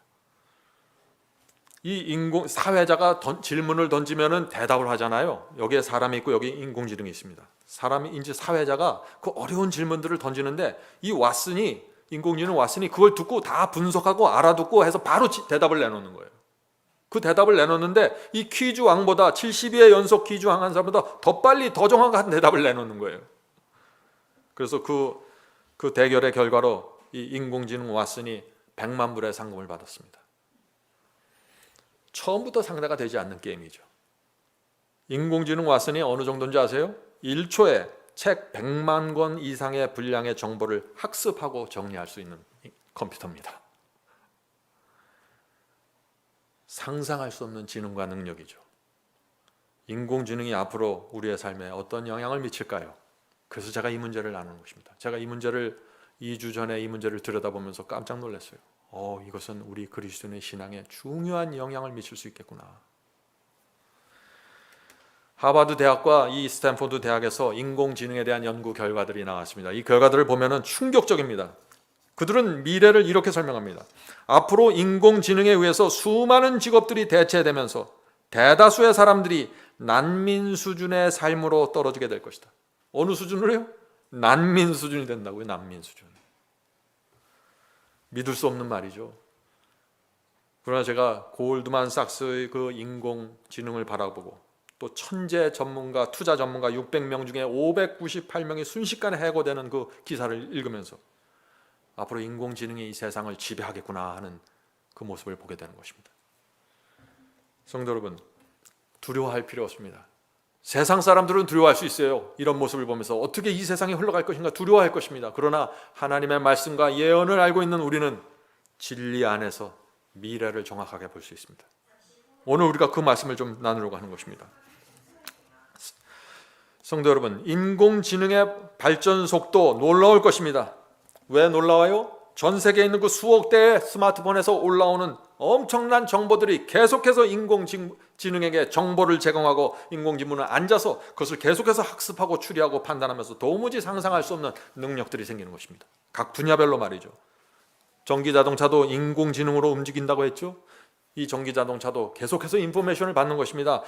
이 사회자가 질문을 던지면은 대답을 하잖아요. 여기에 사람이 있고 여기 인공지능이 있습니다. 이제 사회자가 그 어려운 질문들을 던지는데 인공지능 왓슨이 그걸 듣고 다 분석하고 알아듣고 해서 바로 대답을 내놓는 거예요. 그 대답을 내놓는데 이 퀴즈 왕보다 70회 연속 퀴즈 왕 한 사람보다 더 빨리 더 정확한 대답을 내놓는 거예요. 그래서 그 대결의 결과로 이 인공지능 왓슨이 100만 불의 상금을 받았습니다. 처음부터 상대가 되지 않는 게임이죠. 인공지능 왓슨이 어느 정도인지 아세요? 1초에 책 100만 권 이상의 분량의 정보를 학습하고 정리할 수 있는 컴퓨터입니다. 상상할 수 없는 지능과 능력이죠. 인공지능이 앞으로 우리의 삶에 어떤 영향을 미칠까요? 그래서 제가 이 문제를 나누는 것입니다. 제가 2주 전에 이 문제를 들여다보면서 깜짝 놀랐어요. 이것은 우리 그리스도인의 신앙에 중요한 영향을 미칠 수 있겠구나. 하버드 대학과 이 스탠포드 대학에서 인공지능에 대한 연구 결과들이 나왔습니다. 이 결과들을 보면은 충격적입니다. 그들은 미래를 이렇게 설명합니다. 앞으로 인공지능에 의해서 수많은 직업들이 대체되면서 대다수의 사람들이 난민 수준의 삶으로 떨어지게 될 것이다. 어느 수준으로요? 난민 수준이 된다고요. 난민 수준. 믿을 수 없는 말이죠. 그러나 제가 골드만삭스의 그 인공지능을 바라보고 또 천재 전문가, 투자 전문가 600명 중에 598명이 순식간에 해고되는 그 기사를 읽으면서 앞으로 인공지능이 이 세상을 지배하겠구나 하는 그 모습을 보게 되는 것입니다. 성도 여러분, 두려워할 필요 없습니다. 세상 사람들은 두려워할 수 있어요. 이런 모습을 보면서 어떻게 이 세상이 흘러갈 것인가 두려워할 것입니다. 그러나 하나님의 말씀과 예언을 알고 있는 우리는 진리 안에서 미래를 정확하게 볼 수 있습니다. 오늘 우리가 그 말씀을 좀 나누려고 하는 것입니다. 성도 여러분, 인공지능의 발전 속도 놀라울 것입니다. 왜 놀라워요? 전 세계에 있는 그 수억 대의 스마트폰에서 올라오는 엄청난 정보들이 계속해서 인공지능에게 정보를 제공하고 인공지능은 앉아서 그것을 계속해서 학습하고 추리하고 판단하면서 도무지 상상할 수 없는 능력들이 생기는 것입니다. 각 분야별로 말이죠. 전기자동차도 인공지능으로 움직인다고 했죠. 이 전기자동차도 계속해서 인포메이션을 받는 것입니다.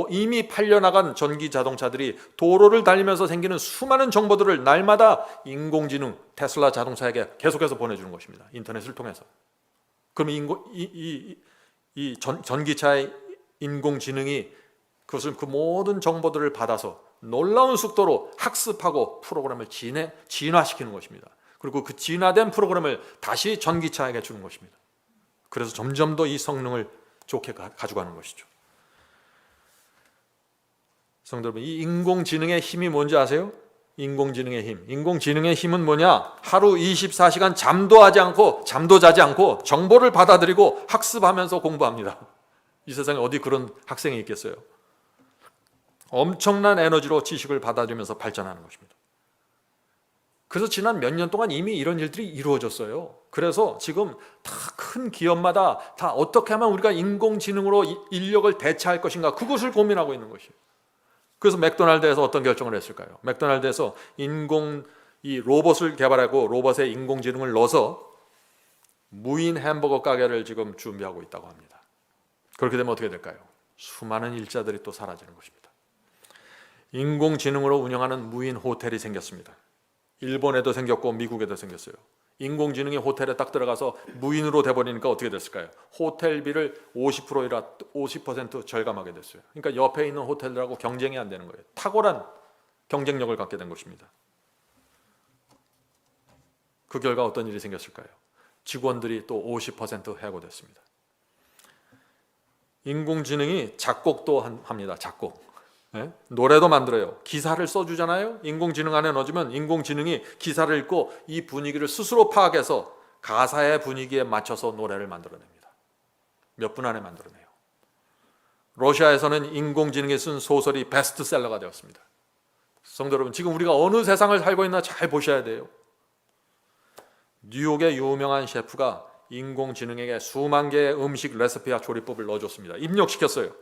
이미 팔려나간 전기자동차들이 도로를 달리면서 생기는 수많은 정보들을 날마다 인공지능 테슬라 자동차에게 계속해서 보내주는 것입니다. 인터넷을 통해서. 그럼 전기차의 인공지능이 그것을 그 모든 정보들을 받아서 놀라운 속도로 학습하고 프로그램을 진화시키는 것입니다. 그리고 그 진화된 프로그램을 다시 전기차에게 주는 것입니다. 그래서 점점 더 이 성능을 좋게 가져가는 것이죠. 성도 여러분, 이 인공지능의 힘이 뭔지 아세요? 인공지능의 힘은 뭐냐? 하루 24시간 잠도 자지 않고 정보를 받아들이고 학습하면서 공부합니다. 이 세상에 어디 그런 학생이 있겠어요? 엄청난 에너지로 지식을 받아들이면서 발전하는 것입니다. 그래서 지난 몇 년 동안 이미 이런 일들이 이루어졌어요. 그래서 지금 다 큰 기업마다 다 어떻게 하면 우리가 인공지능으로 인력을 대체할 것인가 그것을 고민하고 있는 것이에요. 그래서 맥도날드에서 어떤 결정을 했을까요? 맥도날드에서 이 로봇을 개발하고 로봇에 인공지능을 넣어서 무인 햄버거 가게를 지금 준비하고 있다고 합니다. 그렇게 되면 어떻게 될까요? 수많은 일자들이 또 사라지는 것입니다. 인공지능으로 운영하는 무인 호텔이 생겼습니다. 일본에도 생겼고 미국에도 생겼어요. 인공지능이 호텔에 딱 들어가서 무인으로 돼버리니까 어떻게 됐을까요? 호텔비를 50% 절감하게 됐어요. 그러니까 옆에 있는 호텔들하고 경쟁이 안 되는 거예요. 탁월한 경쟁력을 갖게 된 것입니다. 그 결과 어떤 일이 생겼을까요? 직원들이 또 50% 해고됐습니다. 인공지능이 작곡도 합니다. 작곡. 네? 노래도 만들어요. 기사를 써주잖아요. 인공지능 안에 넣어주면 인공지능이 기사를 읽고 이 분위기를 스스로 파악해서 가사의 분위기에 맞춰서 노래를 만들어냅니다. 몇 분 안에 만들어내요. 러시아에서는 인공지능이 쓴 소설이 베스트셀러가 되었습니다. 성도 여러분, 지금 우리가 어느 세상을 살고 있나 잘 보셔야 돼요. 뉴욕의 유명한 셰프가 인공지능에게 수만 개의 음식 레시피와 조리법을 넣어줬습니다. 입력시켰어요.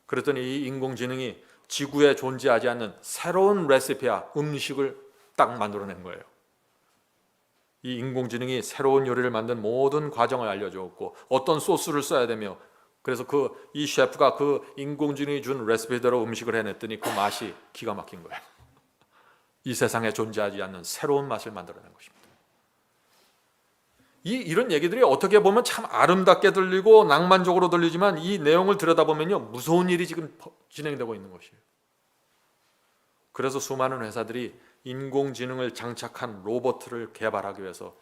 그랬더니 이 인공지능이 지구에 존재하지 않는 새로운 레시피와 음식을 딱 만들어낸 거예요. 이 인공지능이 새로운 요리를 만든 모든 과정을 알려주었고 어떤 소스를 써야 되며, 그래서 이 셰프가 그 인공지능이 준 레시피대로 음식을 해냈더니 그 맛이 기가 막힌 거예요. 이 세상에 존재하지 않는 새로운 맛을 만들어낸 것입니다. 이런 얘기들이 어떻게 보면 참 아름답게 들리고 낭만적으로 들리지만 이 내용을 들여다보면요, 무서운 일이 지금 진행되고 있는 것이에요. 그래서 수많은 회사들이 인공지능을 장착한 로봇을 개발하기 위해서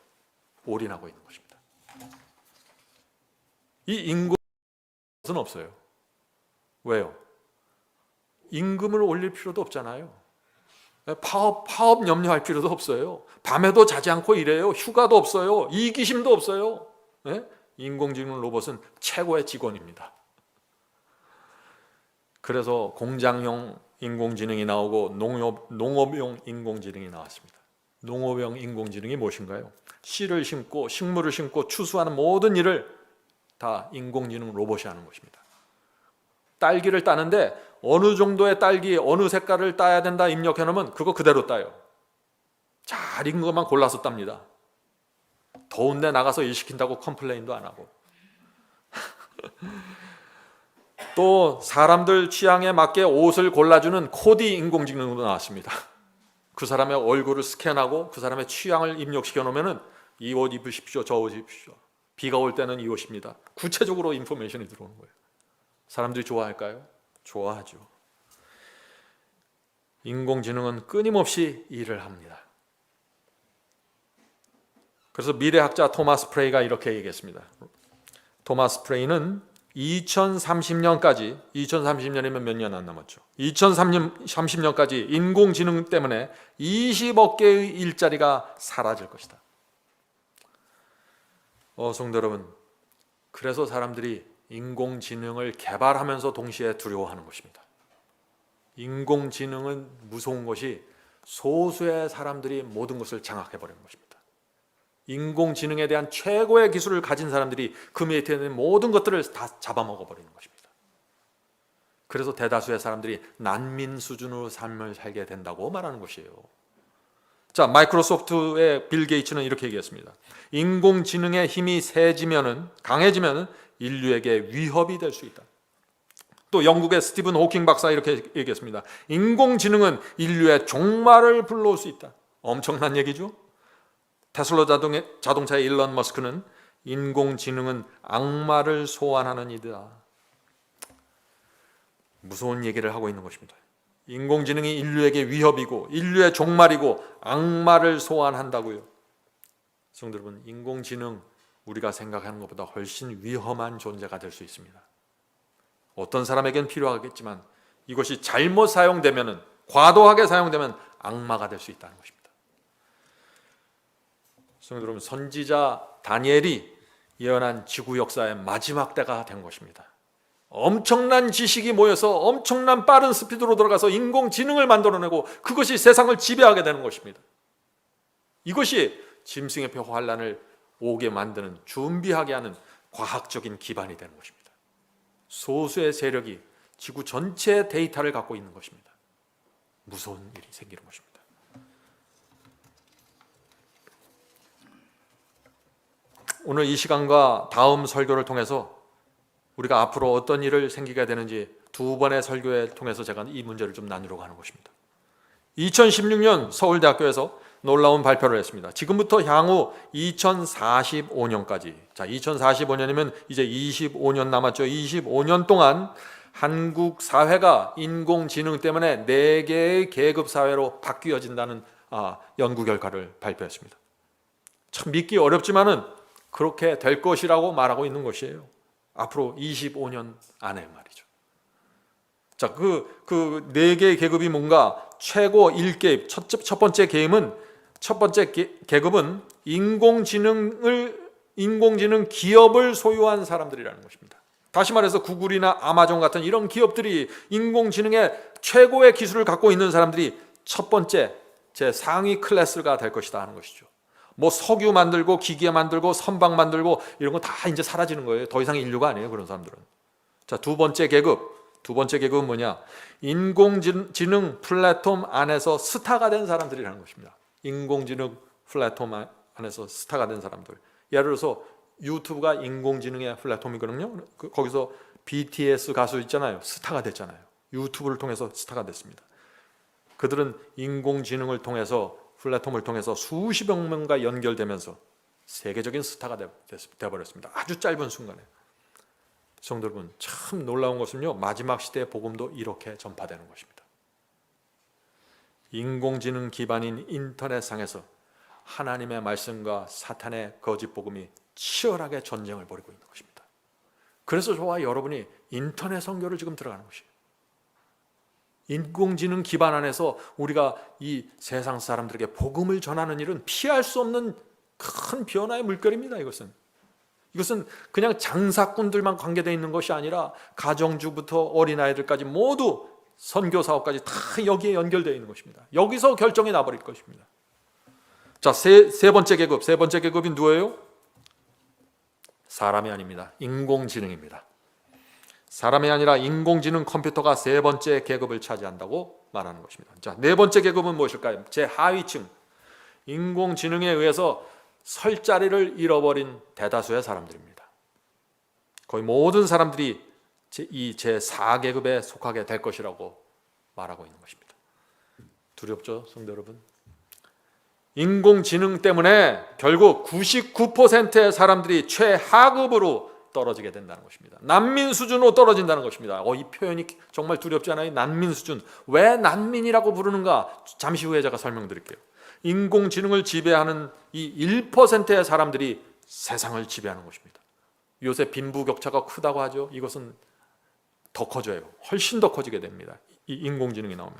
올인하고 있는 것입니다. 이 인공지능은 없어요. 왜요? 임금을 올릴 필요도 없잖아요. 파업 염려할 필요도 없어요. 밤에도 자지 않고 일해요. 휴가도 없어요. 이기심도 없어요. 네? 인공지능 로봇은 최고의 직원입니다. 그래서 공장용 인공지능이 나오고 농업용 인공지능이 나왔습니다. 농업용 인공지능이 무엇인가요? 씨를 심고 식물을 심고 추수하는 모든 일을 다 인공지능 로봇이 하는 것입니다. 딸기를 따는데 어느 정도의 딸기, 어느 색깔을 따야 된다 입력해 놓으면 그거 그대로 따요. 잘 익은 것만 골라서 땁니다. 더운데 나가서 일 시킨다고 컴플레인도 안 하고. 또 사람들 취향에 맞게 옷을 골라주는 코디 인공지능도 나왔습니다. 그 사람의 얼굴을 스캔하고 그 사람의 취향을 입력시켜 놓으면 이 옷 입으십시오, 저 옷 입으십시오. 비가 올 때는 이 옷입니다. 구체적으로 인포메이션이 들어오는 거예요. 사람들이 좋아할까요? 좋아하죠. 인공지능은 끊임없이 일을 합니다. 그래서 미래학자 토마스 프레이가 이렇게 얘기했습니다. 토마스 프레이는 2030년까지, 2030년이면 몇 년 안 남았죠. 2030년까지 인공지능 때문에 20억 개의 일자리가 사라질 것이다. 성도 여러분, 그래서 사람들이 인공지능을 개발하면서 동시에 두려워하는 것입니다. 인공지능은 무서운 것이 소수의 사람들이 모든 것을 장악해버리는 것입니다. 인공지능에 대한 최고의 기술을 가진 사람들이 그 밑에 있는 모든 것들을 다 잡아먹어버리는 것입니다. 그래서 대다수의 사람들이 난민 수준으로 삶을 살게 된다고 말하는 것이에요. 자, 마이크로소프트의 빌 게이츠는 이렇게 얘기했습니다. 인공지능의 힘이 강해지면은 인류에게 위협이 될 수 있다. 또 영국의 스티븐 호킹 박사 이렇게 얘기했습니다. 인공지능은 인류의 종말을 불러올 수 있다. 엄청난 얘기죠. 테슬라 자동차의 일론 머스크는 인공지능은 악마를 소환하는 이다. 무서운 얘기를 하고 있는 것입니다. 인공지능이 인류에게 위협이고 인류의 종말이고 악마를 소환한다고요. 성도 여러분, 인공지능 우리가 생각하는 것보다 훨씬 위험한 존재가 될 수 있습니다. 어떤 사람에겐 필요하겠지만 이것이 잘못 사용되면, 과도하게 사용되면 악마가 될 수 있다는 것입니다. 성도 여러분, 선지자 다니엘이 예언한 지구 역사의 마지막 때가 된 것입니다. 엄청난 지식이 모여서 엄청난 빠른 스피드로 들어가서 인공지능을 만들어내고 그것이 세상을 지배하게 되는 것입니다. 이것이 짐승의 표 환란을 오게 만드는, 준비하게 하는 과학적인 기반이 되는 것입니다. 소수의 세력이 지구 전체의 데이터를 갖고 있는 것입니다. 무서운 일이 생기는 것입니다. 오늘 이 시간과 다음 설교를 통해서 우리가 앞으로 어떤 일을 생기게 되는지 두 번의 설교를 통해서 제가 이 문제를 좀 나누려고 하는 것입니다. 2016년 서울대학교에서 놀라운 발표를 했습니다. 지금부터 향후 2045년까지, 자, 2045년이면 이제 25년 남았죠. 25년 동안 한국 사회가 인공지능 때문에 4개의 계급 사회로 바뀌어진다는 연구 결과를 발표했습니다. 참 믿기 어렵지만은 그렇게 될 것이라고 말하고 있는 것이에요. 앞으로 25년 안에 말이죠. 자, 그 4개의 계급이 뭔가? 최고 1계급, 첫 번째 계급은 인공지능 기업을 소유한 사람들이라는 것입니다. 다시 말해서 구글이나 아마존 같은 이런 기업들이 인공지능의 최고의 기술을 갖고 있는 사람들이 첫 번째 제 상위 클래스가 될 것이다 하는 것이죠. 뭐 석유 만들고 기계 만들고 선박 만들고 이런 거 다 이제 사라지는 거예요. 더 이상 인류가 아니에요, 그런 사람들은. 자, 두 번째 계급은 뭐냐? 인공지능 플랫폼 안에서 스타가 된 사람들이라는 것입니다. 인공지능 플랫폼 안에서 스타가 된 사람들. 예를 들어서 유튜브가 인공지능의 플랫폼이거든요. 거기서 BTS 가수 있잖아요. 스타가 됐잖아요. 유튜브를 통해서 스타가 됐습니다. 그들은 인공지능을 통해서 플랫폼을 통해서 수십억 명과 연결되면서 세계적인 스타가 되어버렸습니다. 아주 짧은 순간에. 성도 여러분, 참 놀라운 것은요, 마지막 시대의 복음도 이렇게 전파되는 것입니다. 인공지능 기반인 인터넷상에서 하나님의 말씀과 사탄의 거짓 복음이 치열하게 전쟁을 벌이고 있는 것입니다. 그래서 저와 여러분이 인터넷 선교를 지금 들어가는 것이에요. 인공지능 기반 안에서 우리가 이 세상 사람들에게 복음을 전하는 일은 피할 수 없는 큰 변화의 물결입니다. 이것은 그냥 장사꾼들만 관계되어 있는 것이 아니라 가정주부터 어린아이들까지 모두 선교 사업까지 다 여기에 연결되어 있는 것입니다. 여기서 결정이 나버릴 것입니다. 자, 세 번째 계급이 누구예요? 사람이 아닙니다. 인공지능입니다. 사람이 아니라 인공지능 컴퓨터가 세 번째 계급을 차지한다고 말하는 것입니다. 자, 네 번째 계급은 무엇일까요? 제 하위층, 인공지능에 의해서 설 자리를 잃어버린 대다수의 사람들입니다. 거의 모든 사람들이 이 제4계급에 속하게 될 것이라고 말하고 있는 것입니다. 두렵죠, 성도 여러분? 인공지능 때문에 결국 99%의 사람들이 최하급으로 떨어지게 된다는 것입니다. 난민 수준으로 떨어진다는 것입니다. 이 표현이 정말 두렵지 않아요? 난민 수준. 왜 난민이라고 부르는가? 잠시 후에 제가 설명드릴게요. 인공지능을 지배하는 이 1%의 사람들이 세상을 지배하는 것입니다. 요새 빈부격차가 크다고 하죠. 이것은 더 커져요. 훨씬 더 커지게 됩니다. 이 인공지능이 나오면.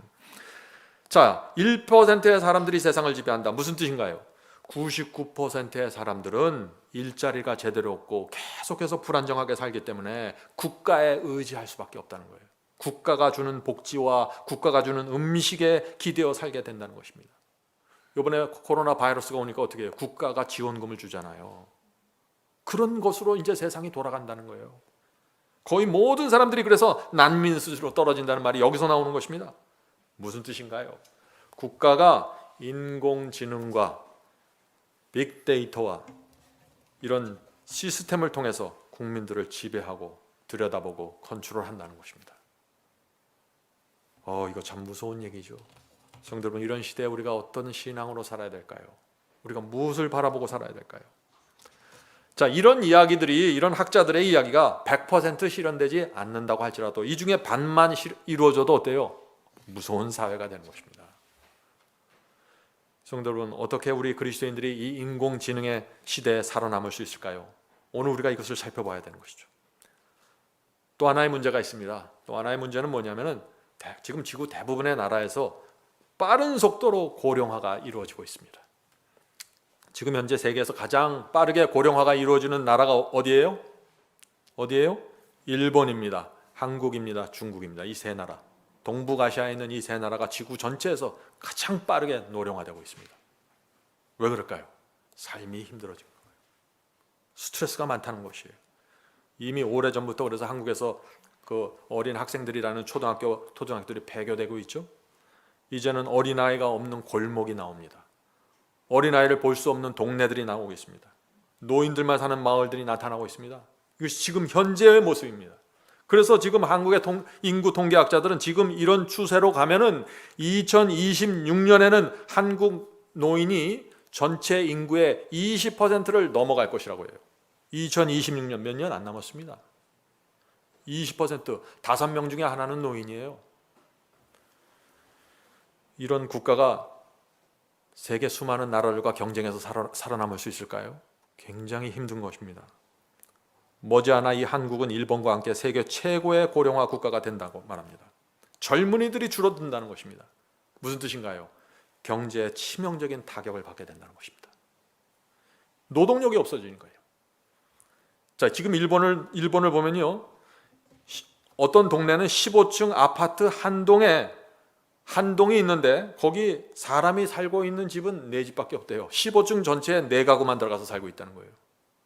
자, 1%의 사람들이 세상을 지배한다. 무슨 뜻인가요? 99%의 사람들은 일자리가 제대로 없고 계속해서 불안정하게 살기 때문에 국가에 의지할 수밖에 없다는 거예요. 국가가 주는 복지와 국가가 주는 음식에 기대어 살게 된다는 것입니다. 이번에 코로나 바이러스가 오니까 어떻게 해요? 국가가 지원금을 주잖아요. 그런 것으로 이제 세상이 돌아간다는 거예요. 거의 모든 사람들이 그래서 난민 수준으로 떨어진다는 말이 여기서 나오는 것입니다. 무슨 뜻인가요? 국가가 인공지능과 빅데이터와 이런 시스템을 통해서 국민들을 지배하고 들여다보고 컨트롤한다는 것입니다. 이거 참 무서운 얘기죠. 성도 여러분, 이런 시대에 우리가 어떤 신앙으로 살아야 될까요? 우리가 무엇을 바라보고 살아야 될까요? 자, 이런 이야기들이, 이런 학자들의 이야기가 100% 실현되지 않는다고 할지라도 이 중에 반만 이루어져도 어때요? 무서운 사회가 되는 것입니다. 성도 여러분, 어떻게 우리 그리스도인들이 이 인공지능의 시대에 살아남을 수 있을까요? 오늘 우리가 이것을 살펴봐야 되는 것이죠. 또 하나의 문제가 있습니다. 또 하나의 문제는 뭐냐면은 지금 지구 대부분의 나라에서 빠른 속도로 고령화가 이루어지고 있습니다. 지금 현재 세계에서 가장 빠르게 고령화가 이루어지는 나라가 어디예요? 일본입니다. 한국입니다. 중국입니다. 이 세 나라. 동북아시아에 있는 이 세 나라가 지구 전체에서 가장 빠르게 노령화되고 있습니다. 왜 그럴까요? 삶이 힘들어진 거예요. 스트레스가 많다는 것이에요. 이미 오래전부터 그래서 한국에서 그 어린 학생들이라는 초등학교들이 폐교되고 있죠. 이제는 어린아이가 없는 골목이 나옵니다. 어린아이를 볼 수 없는 동네들이 나오고 있습니다. 노인들만 사는 마을들이 나타나고 있습니다. 이것이 지금 현재의 모습입니다. 그래서 지금 한국의 인구 통계학자들은 지금 이런 추세로 가면은 2026년에는 한국 노인이 전체 인구의 20%를 넘어갈 것이라고 해요. 2026년 몇 년 안 남았습니다. 20%, 5명 중에 하나는 노인이에요. 이런 국가가 세계 수많은 나라들과 경쟁해서 살아남을 수 있을까요? 굉장히 힘든 것입니다. 머지않아 이 한국은 일본과 함께 세계 최고의 고령화 국가가 된다고 말합니다. 젊은이들이 줄어든다는 것입니다. 무슨 뜻인가요? 경제에 치명적인 타격을 받게 된다는 것입니다. 노동력이 없어지는 거예요. 자, 지금 일본을 보면요, 어떤 동네는 15층 아파트 한 동이 있는데 거기 사람이 살고 있는 집은 4집밖에 없대요. 15층 전체에 4가구만 들어가서 살고 있다는 거예요.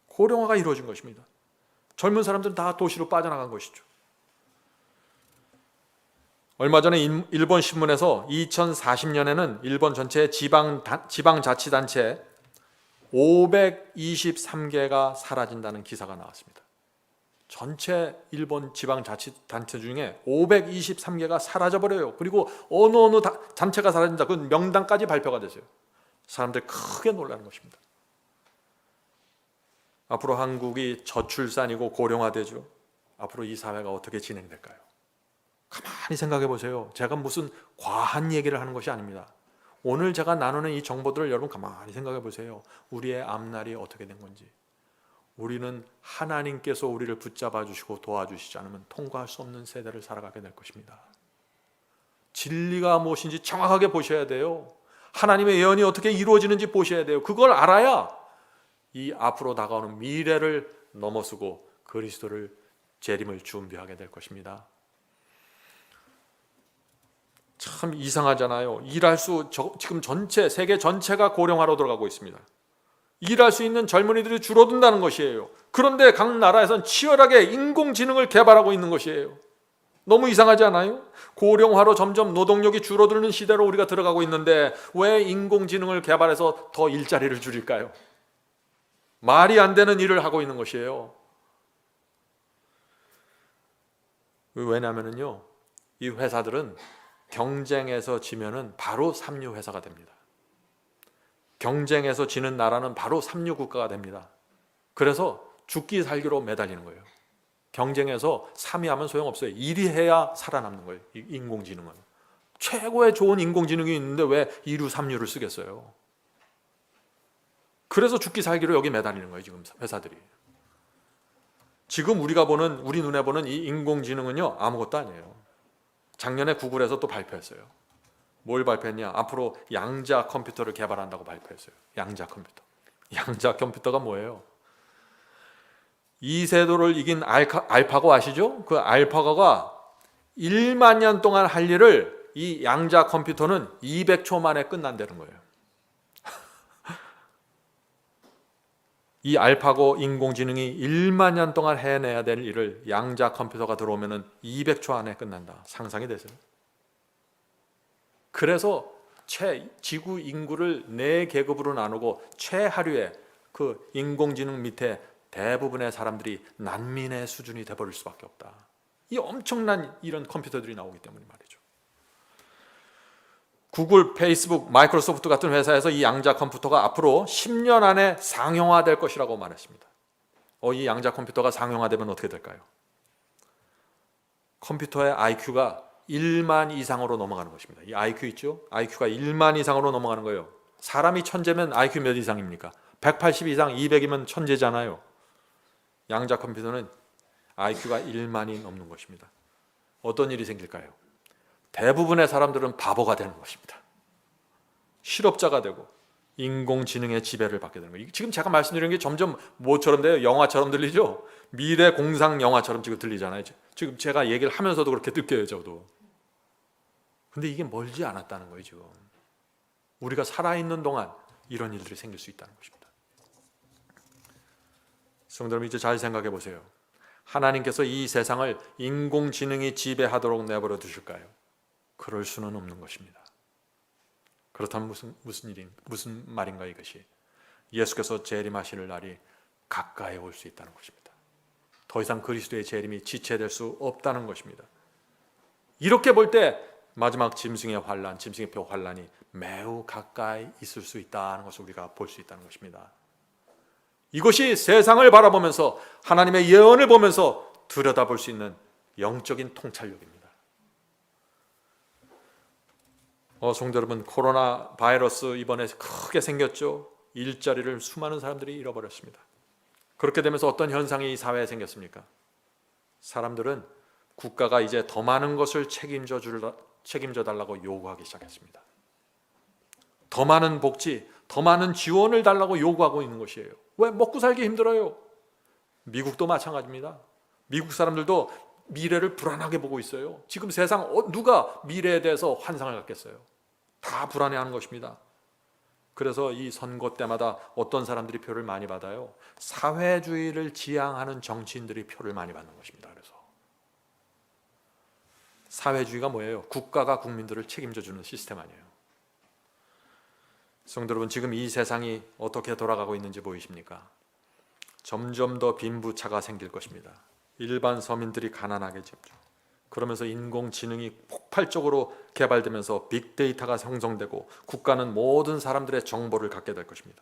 고령화가 이루어진 것입니다. 젊은 사람들은 다 도시로 빠져나간 것이죠. 얼마 전에 일본 신문에서 2040년에는 일본 전체 지방자치단체 523개가 사라진다는 기사가 나왔습니다. 전체 일본 지방자치단체 중에 523개가 사라져버려요. 그리고 어느 단체가 사라진다, 그 명단까지 발표가 됐어요. 사람들이 크게 놀라는 것입니다. 앞으로 한국이 저출산이고 고령화되죠. 앞으로 이 사회가 어떻게 진행될까요? 가만히 생각해 보세요. 제가 무슨 과한 얘기를 하는 것이 아닙니다. 오늘 제가 나누는 이 정보들을 여러분 가만히 생각해 보세요. 우리의 앞날이 어떻게 된 건지. 우리는 하나님께서 우리를 붙잡아 주시고 도와주시지 않으면 통과할 수 없는 세대를 살아가게 될 것입니다. 진리가 무엇인지 정확하게 보셔야 돼요. 하나님의 예언이 어떻게 이루어지는지 보셔야 돼요. 그걸 알아야 이 앞으로 다가오는 미래를 넘어서고 그리스도를 재림을 준비하게 될 것입니다. 참 이상하잖아요. 지금 세계 전체가 고령화로 들어가고 있습니다. 일할 수 있는 젊은이들이 줄어든다는 것이에요. 그런데 각 나라에서는 치열하게 인공지능을 개발하고 있는 것이에요. 너무 이상하지 않아요? 고령화로 점점 노동력이 줄어드는 시대로 우리가 들어가고 있는데 왜 인공지능을 개발해서 더 일자리를 줄일까요? 말이 안 되는 일을 하고 있는 것이에요. 왜냐하면요, 이 회사들은 경쟁에서 지면은 바로 삼류 회사가 됩니다. 경쟁에서 지는 나라는 바로 삼류 국가가 됩니다. 그래서 죽기 살기로 매달리는 거예요. 경쟁에서 3위 하면 소용없어요. 1위 해야 살아남는 거예요. 인공지능은. 최고의 좋은 인공지능이 있는데 왜 2류, 3류를 쓰겠어요? 그래서 죽기 살기로 여기 매달리는 거예요, 지금 회사들이. 지금 우리 눈에 보는 이 인공지능은요, 아무것도 아니에요. 작년에 구글에서 또 발표했어요. 뭘 발표했냐? 앞으로 양자 컴퓨터를 개발한다고 발표했어요. 양자 컴퓨터. 양자 컴퓨터가 뭐예요? 이세돌을 이긴 알파고 아시죠? 그 알파고가 1만 년 동안 할 일을 이 양자 컴퓨터는 200초 만에 끝난다는 거예요. 이 알파고 인공지능이 1만 년 동안 해내야 될 일을 양자 컴퓨터가 들어오면 200초 안에 끝난다. 상상이 되세요? 그래서 지구 인구를 4계급으로 나누고 최하류의 그 인공지능 밑에 대부분의 사람들이 난민의 수준이 돼버릴 수밖에 없다. 이 엄청난 이런 컴퓨터들이 나오기 때문에 말이죠. 구글, 페이스북, 마이크로소프트 같은 회사에서 이 양자 컴퓨터가 앞으로 10년 안에 상용화될 것이라고 말했습니다. 이 양자 컴퓨터가 상용화되면 어떻게 될까요? 컴퓨터의 IQ가 1만 이상으로 넘어가는 것입니다. 이 IQ 있죠? IQ가 1만 이상으로 넘어가는 거예요. 사람이 천재면 IQ 몇 이상입니까? 180 이상, 200이면 천재잖아요. 양자 컴퓨터는 IQ가 1만이 넘는 것입니다. 어떤 일이 생길까요? 대부분의 사람들은 바보가 되는 것입니다. 실업자가 되고 인공지능의 지배를 받게 되는 거예요. 지금 제가 말씀드리는 게 점점 뭐처럼 돼요? 영화처럼 들리죠? 미래 공상 영화처럼 지금 들리잖아요. 지금 제가 얘기를 하면서도 그렇게 느껴요, 저도. 근데 이게 멀지 않았다는 거예요, 지금. 우리가 살아있는 동안 이런 일들이 생길 수 있다는 것입니다. 성도 여러분, 이제 잘 생각해 보세요. 하나님께서 이 세상을 인공지능이 지배하도록 내버려 두실까요? 그럴 수는 없는 것입니다. 그렇다면 무슨 말인가 이것이? 예수께서 재림하실 날이 가까이 올 수 있다는 것입니다. 더 이상 그리스도의 재림이 지체될 수 없다는 것입니다. 이렇게 볼 때 마지막 짐승의 환란, 짐승의 표 환란이 매우 가까이 있을 수 있다는 것을 우리가 볼 수 있다는 것입니다. 이것이 세상을 바라보면서 하나님의 예언을 보면서 들여다볼 수 있는 영적인 통찰력입니다. 성도 여러분, 코로나 바이러스 이번에 크게 생겼죠. 일자리를 수많은 사람들이 잃어버렸습니다. 그렇게 되면서 어떤 현상이 이 사회에 생겼습니까? 사람들은 국가가 이제 더 많은 것을 책임져 달라고 요구하기 시작했습니다. 더 많은 복지, 더 많은 지원을 달라고 요구하고 있는 것이에요. 왜? 먹고 살기 힘들어요. 미국도 마찬가지입니다. 미국 사람들도 미래를 불안하게 보고 있어요. 지금 세상 누가 미래에 대해서 환상을 갖겠어요? 다 불안해하는 것입니다. 그래서 이 선거 때마다 어떤 사람들이 표를 많이 받아요? 사회주의를 지향하는 정치인들이 표를 많이 받는 것입니다. 그래서 사회주의가 뭐예요? 국가가 국민들을 책임져 주는 시스템 아니에요. 성도 여러분, 지금 이 세상이 어떻게 돌아가고 있는지 보이십니까? 점점 더 빈부차가 생길 것입니다. 일반 서민들이 가난하겠죠. 그러면서 인공지능이 폭발적으로 개발되면서 빅데이터가 형성되고 국가는 모든 사람들의 정보를 갖게 될 것입니다.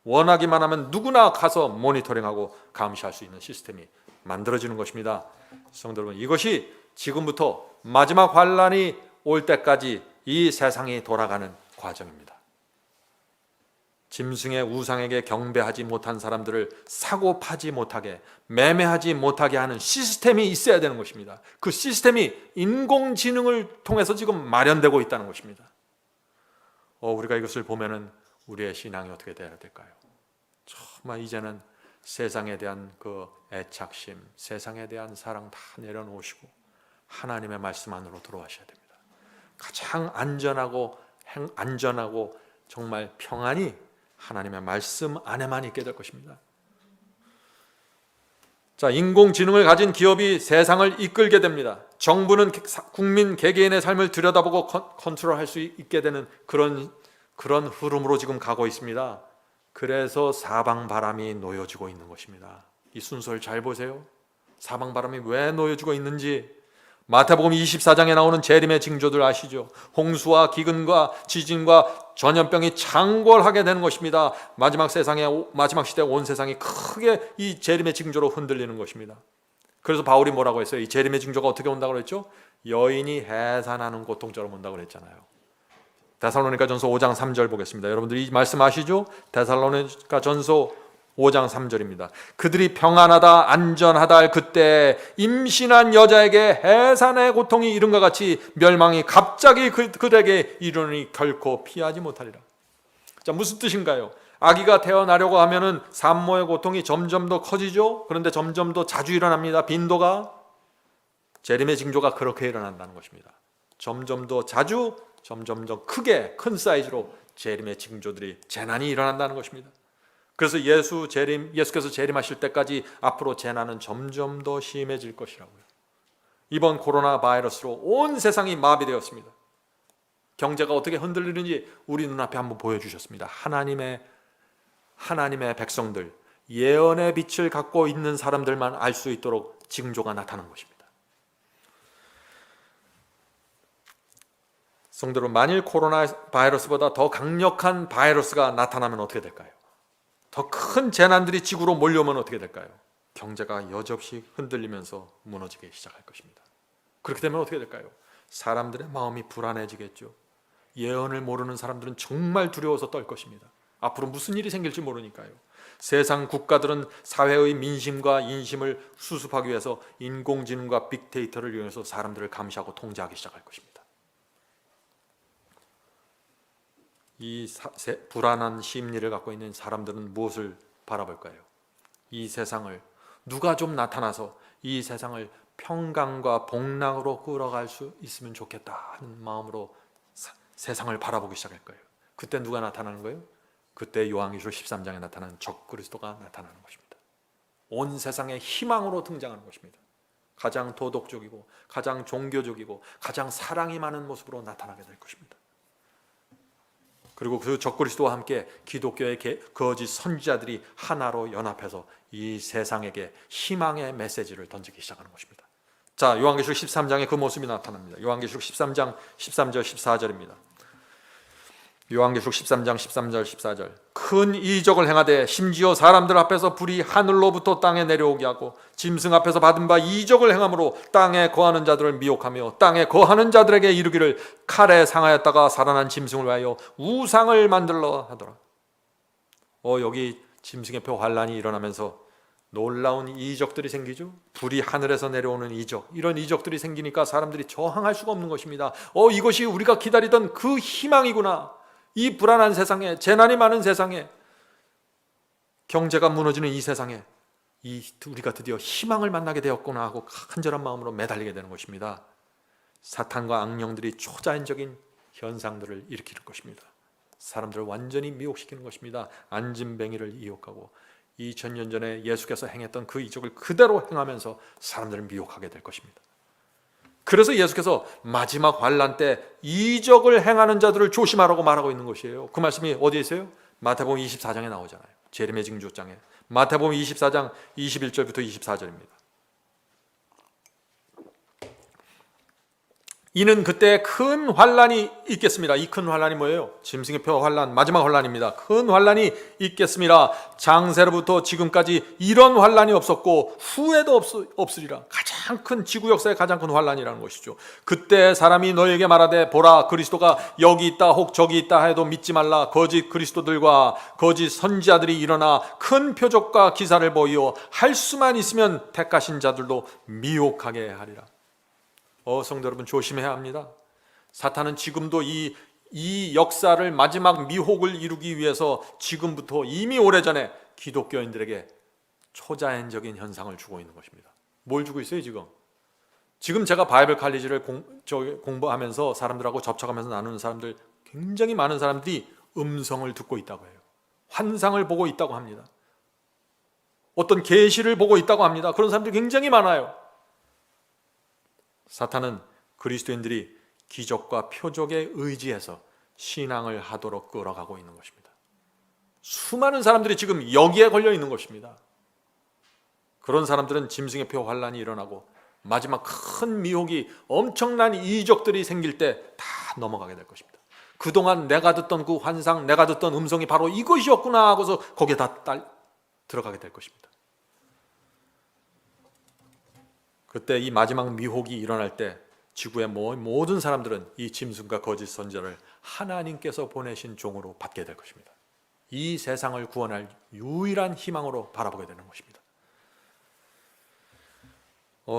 원하기만 하면 누구나 가서 모니터링하고 감시할 수 있는 시스템이 만들어지는 것입니다. 성도 여러분, 이것이 지금부터 마지막 환란이 올 때까지 이 세상이 돌아가는 과정입니다. 짐승의 우상에게 경배하지 못한 사람들을 사고 파지 못하게, 매매하지 못하게 하는 시스템이 있어야 되는 것입니다. 그 시스템이 인공지능을 통해서 지금 마련되고 있다는 것입니다. 우리가 이것을 보면은 우리의 신앙이 어떻게 되어야 될까요? 정말 이제는 세상에 대한 그 애착심, 세상에 대한 사랑 다 내려놓으시고 하나님의 말씀 안으로 들어가셔야 됩니다. 가장 안전하고 정말 평안이 하나님의 말씀 안에만 있게 될 것입니다. 자, 인공지능을 가진 기업이 세상을 이끌게 됩니다. 정부는 국민 개개인의 삶을 들여다보고 컨트롤할 수 있게 되는 그런 흐름으로 지금 가고 있습니다. 그래서 사방바람이 놓여지고 있는 것입니다. 이 순서를 잘 보세요. 사방바람이 왜 놓여지고 있는지 마태복음 24장에 나오는 재림의 징조들 아시죠? 홍수와 기근과 지진과 전염병이 창궐하게 되는 것입니다. 마지막 시대에 온 세상이 크게 이 재림의 징조로 흔들리는 것입니다. 그래서 바울이 뭐라고 했어요? 이 재림의 징조가 어떻게 온다고 그랬죠? 여인이 해산하는 고통처럼 온다고 그랬잖아요. 데살로니가전서 5장 3절 보겠습니다. 여러분들 이 말씀 아시죠? 데살로니가전서 5장 3절입니다. 그들이 평안하다 안전하다 할 그때 임신한 여자에게 해산의 고통이 이른과 같이 멸망이 갑자기 그들에게 이르니 결코 피하지 못하리라. 자, 무슨 뜻인가요? 아기가 태어나려고 하면은 산모의 고통이 점점 더 커지죠. 그런데 점점 더 자주 일어납니다. 빈도가 재림의 징조가 그렇게 일어난다는 것입니다. 점점 더 자주, 점점 더 크게 큰 사이즈로 재림의 징조들이 재난이 일어난다는 것입니다. 그래서 예수께서 재림하실 때까지 앞으로 재난은 점점 더 심해질 것이라고요. 이번 코로나 바이러스로 온 세상이 마비되었습니다. 경제가 어떻게 흔들리는지 우리 눈앞에 한번 보여주셨습니다. 하나님의 백성들, 예언의 빛을 갖고 있는 사람들만 알 수 있도록 징조가 나타난 것입니다. 성도 여러분, 만일 코로나 바이러스보다 더 강력한 바이러스가 나타나면 어떻게 될까요? 더 큰 재난들이 지구로 몰려오면 어떻게 될까요? 경제가 여지없이 흔들리면서 무너지기 시작할 것입니다. 그렇게 되면 어떻게 될까요? 사람들의 마음이 불안해지겠죠. 예언을 모르는 사람들은 정말 두려워서 떨 것입니다. 앞으로 무슨 일이 생길지 모르니까요. 세상 국가들은 사회의 민심과 인심을 수습하기 위해서 인공지능과 빅데이터를 이용해서 사람들을 감시하고 통제하기 시작할 것입니다. 이 불안한 심리를 갖고 있는 사람들은 무엇을 바라볼까요? 이 세상을 누가 좀 나타나서 이 세상을 평강과 복락으로 끌어갈 수 있으면 좋겠다 하는 마음으로 세상을 바라보기 시작할 거예요. 그때 누가 나타나는 거예요? 그때 요한계시록 13장에 나타나는 적그리스도가 나타나는 것입니다. 온 세상의 희망으로 등장하는 것입니다. 가장 도덕적이고 가장 종교적이고 가장 사랑이 많은 모습으로 나타나게 될 것입니다. 그리고 그 적그리스도와 함께 기독교의 거짓 선지자들이 하나로 연합해서 이 세상에게 희망의 메시지를 던지기 시작하는 것입니다. 자, 요한계시록 13장에 그 모습이 나타납니다. 요한계시록 13장 13절 14절입니다. 요한계시록 13장 13절 14절. 큰 이적을 행하되 심지어 사람들 앞에서 불이 하늘로부터 땅에 내려오게 하고 짐승 앞에서 받은 바 이적을 행함으로 땅에 거하는 자들을 미혹하며 땅에 거하는 자들에게 이르기를 칼에 상하였다가 살아난 짐승을 위하여 우상을 만들러 하더라. 여기 짐승의 표 환란이 일어나면서 놀라운 이적들이 생기죠. 불이 하늘에서 내려오는 이적, 이런 이적들이 생기니까 사람들이 저항할 수가 없는 것입니다. 이것이 우리가 기다리던 그 희망이구나. 이 불안한 세상에, 재난이 많은 세상에, 경제가 무너지는 이 세상에 우리가 드디어 희망을 만나게 되었구나 하고 간절한 마음으로 매달리게 되는 것입니다. 사탄과 악령들이 초자연적인 현상들을 일으킬 것입니다. 사람들을 완전히 미혹시키는 것입니다. 안진뱅이를 이혹하고 2000년 전에 예수께서 행했던 그 이적을 그대로 행하면서 사람들을 미혹하게 될 것입니다. 그래서 예수께서 마지막 환란 때 이적을 행하는 자들을 조심하라고 말하고 있는 것이에요. 그 말씀이 어디에 있어요? 마태복음 24장에 나오잖아요. 재림의 징조장에. 마태복음 24장 21절부터 24절입니다. 이는 그때 큰 환란이 있겠습니다. 이 큰 환란이 뭐예요? 짐승의 표 환란, 마지막 환란입니다. 큰 환란이 있겠습니다. 장세로부터 지금까지 이런 환란이 없었고 후에도 없으리라. 가장 큰 지구 역사의 가장 큰 환란이라는 것이죠. 그때 사람이 너에게 말하되 보라 그리스도가 여기 있다 혹 저기 있다 해도 믿지 말라. 거짓 그리스도들과 거짓 선지자들이 일어나 큰 표적과 기사를 보이어 할 수만 있으면 택하신 자들도 미혹하게 하리라. 성도 여러분, 조심해야 합니다. 사탄은 지금도 이 역사를 마지막 미혹을 이루기 위해서 지금부터 이미 오래전에 기독교인들에게 초자연적인 현상을 주고 있는 것입니다. 뭘 주고 있어요 지금? 지금 제가 바이블 칼리지를 공부하면서 사람들하고 접촉하면서 나누는 사람들, 굉장히 많은 사람들이 음성을 듣고 있다고 해요. 환상을 보고 있다고 합니다. 어떤 계시를 보고 있다고 합니다. 그런 사람들이 굉장히 많아요. 사탄은 그리스도인들이 기적과 표적에 의지해서 신앙을 하도록 끌어가고 있는 것입니다. 수많은 사람들이 지금 여기에 걸려 있는 것입니다. 그런 사람들은 짐승의 표 환란이 일어나고 마지막 큰 미혹이, 엄청난 이적들이 생길 때 다 넘어가게 될 것입니다. 그동안 내가 듣던 그 환상, 내가 듣던 음성이 바로 이것이었구나 하고서 거기에 다 들어가게 될 것입니다. 그때 이 마지막 미혹이 일어날 때 지구의 모든 사람들은 이 짐승과 거짓 선지자를 하나님께서 보내신 종으로 받게 될 것입니다. 이 세상을 구원할 유일한 희망으로 바라보게 되는 것입니다.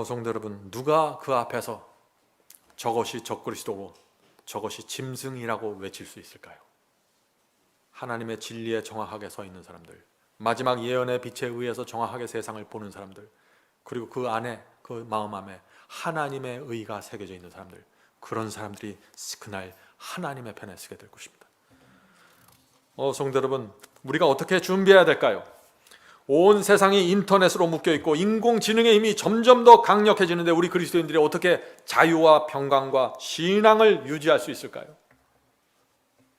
성도 여러분, 누가 그 앞에서 저것이 적그리스도고 저것이 짐승이라고 외칠 수 있을까요? 하나님의 진리에 정확하게 서 있는 사람들, 마지막 예언의 빛에 의해서 정확하게 세상을 보는 사람들, 그리고 그 안에, 그 마음 안에 하나님의 의가 새겨져 있는 사람들, 그런 사람들이 그날 하나님의 편에 서게 될 것입니다. 성도 여러분, 우리가 어떻게 준비해야 될까요? 온 세상이 인터넷으로 묶여 있고 인공지능의 힘이 점점 더 강력해지는데 우리 그리스도인들이 어떻게 자유와 평강과 신앙을 유지할 수 있을까요?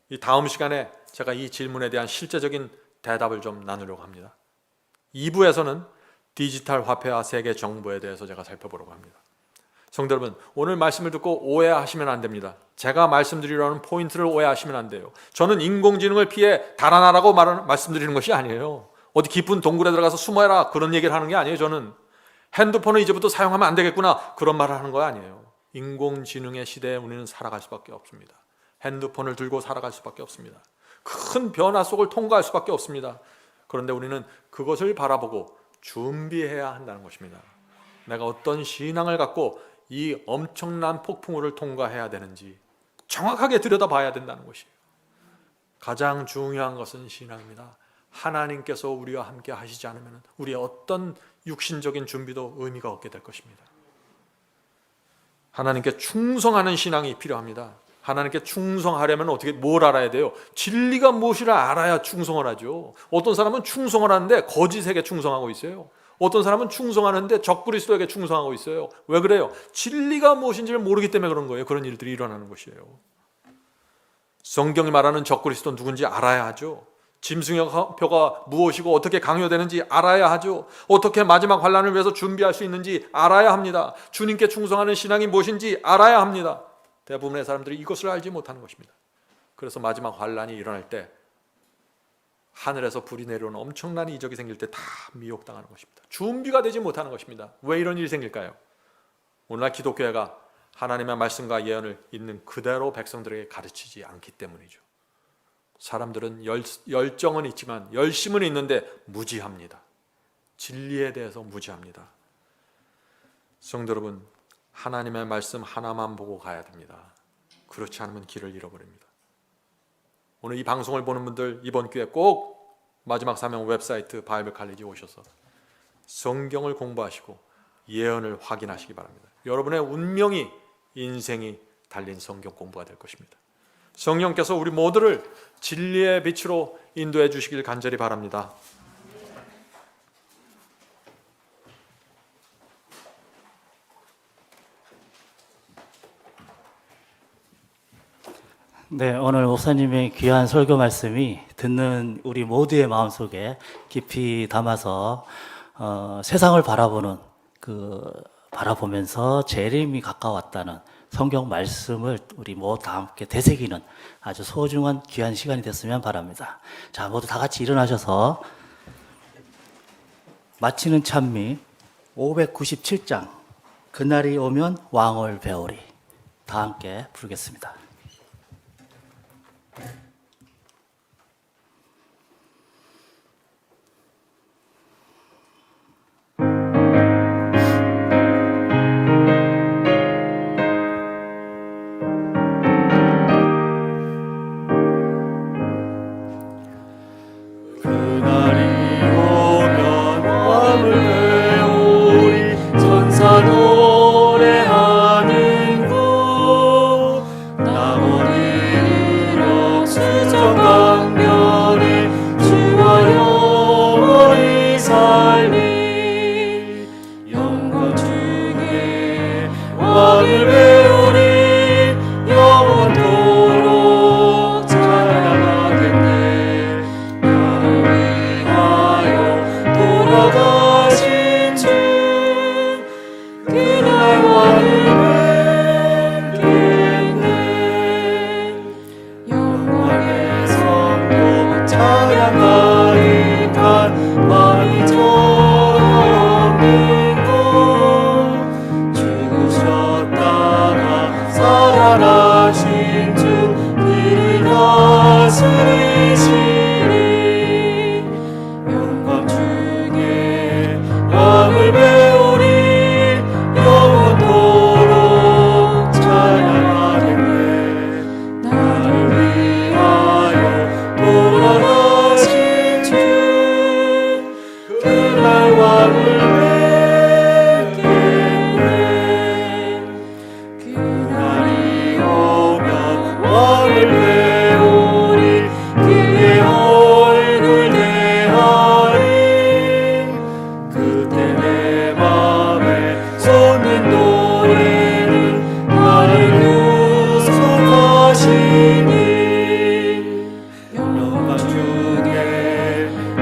이 다음 시간에 제가 이 질문에 대한 실제적인 대답을 좀 나누려고 합니다. 2부에서는 디지털 화폐와 세계 정부에 대해서 제가 살펴보려고 합니다. 성도 여러분, 오늘 말씀을 듣고 오해하시면 안 됩니다. 제가 말씀드리려는 포인트를 오해하시면 안 돼요. 저는 인공지능을 피해 달아나라고 말씀드리는 것이 아니에요. 어디 깊은 동굴에 들어가서 숨어라 그런 얘기를 하는 게 아니에요. 저는 핸드폰을 이제부터 사용하면 안 되겠구나 그런 말을 하는 거 아니에요. 인공지능의 시대에 우리는 살아갈 수밖에 없습니다. 핸드폰을 들고 살아갈 수밖에 없습니다. 큰 변화 속을 통과할 수밖에 없습니다. 그런데 우리는 그것을 바라보고 준비해야 한다는 것입니다. 내가 어떤 신앙을 갖고 이 엄청난 폭풍우를 통과해야 되는지 정확하게 들여다봐야 된다는 것이에요. 가장 중요한 것은 신앙입니다. 하나님께서 우리와 함께 하시지 않으면 우리의 어떤 육신적인 준비도 의미가 없게 될 것입니다. 하나님께 충성하는 신앙이 필요합니다. 하나님께 충성하려면 어떻게 뭘 알아야 돼요? 진리가 무엇이라 알아야 충성을 하죠. 어떤 사람은 충성을 하는데 거짓에게 충성하고 있어요. 어떤 사람은 충성하는데 적그리스도에게 충성하고 있어요. 왜 그래요? 진리가 무엇인지를 모르기 때문에 그런 거예요. 그런 일들이 일어나는 것이에요. 성경이 말하는 적그리스도는 누군지 알아야 하죠. 짐승의 표가 무엇이고 어떻게 강요되는지 알아야 하죠. 어떻게 마지막 환란을 위해서 준비할 수 있는지 알아야 합니다. 주님께 충성하는 신앙이 무엇인지 알아야 합니다. 대부분의 사람들이 이것을 알지 못하는 것입니다. 그래서 마지막 환란이 일어날 때 하늘에서 불이 내려오는 엄청난 이적이 생길 때 다 미혹당하는 것입니다. 준비가 되지 못하는 것입니다. 왜 이런 일이 생길까요? 오늘날 기독교회가 하나님의 말씀과 예언을 있는 그대로 백성들에게 가르치지 않기 때문이죠. 사람들은 열정은 있지만 열심은 있는데 무지합니다. 진리에 대해서 무지합니다. 성도 여러분, 하나님의 말씀 하나만 보고 가야 됩니다. 그렇지 않으면 길을 잃어버립니다. 오늘 이 방송을 보는 분들 이번 기회에 꼭 마지막 사명 웹사이트 바이블 칼리지 오셔서 성경을 공부하시고 예언을 확인하시기 바랍니다. 여러분의 운명이, 인생이 달린 성경 공부가 될 것입니다. 성령께서 우리 모두를 진리의 빛으로 인도해 주시길 간절히 바랍니다. 네, 오늘 목사님의 귀한 설교 말씀이 듣는 우리 모두의 마음속에 깊이 담아서 세상을 바라보면서 재림이 가까웠다는 성경 말씀을 우리 모두 다 함께 되새기는 아주 소중한 귀한 시간이 됐으면 바랍니다. 자, 모두 다 같이 일어나셔서 마치는 찬미 597장 그날이 오면 왕을 배우리 다 함께 부르겠습니다.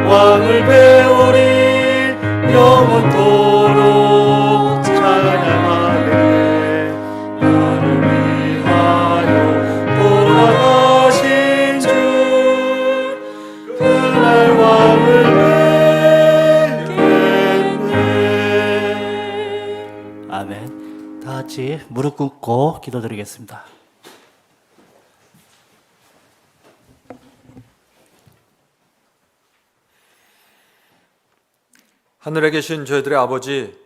왕을 배우리 영원토록 찬양하네. 나를 위하여 돌아가신 주 그날 왕을 뵙겠네. 아멘. 다 같이 무릎 꿇고 기도드리겠습니다. 하늘에 계신 저희들의 아버지,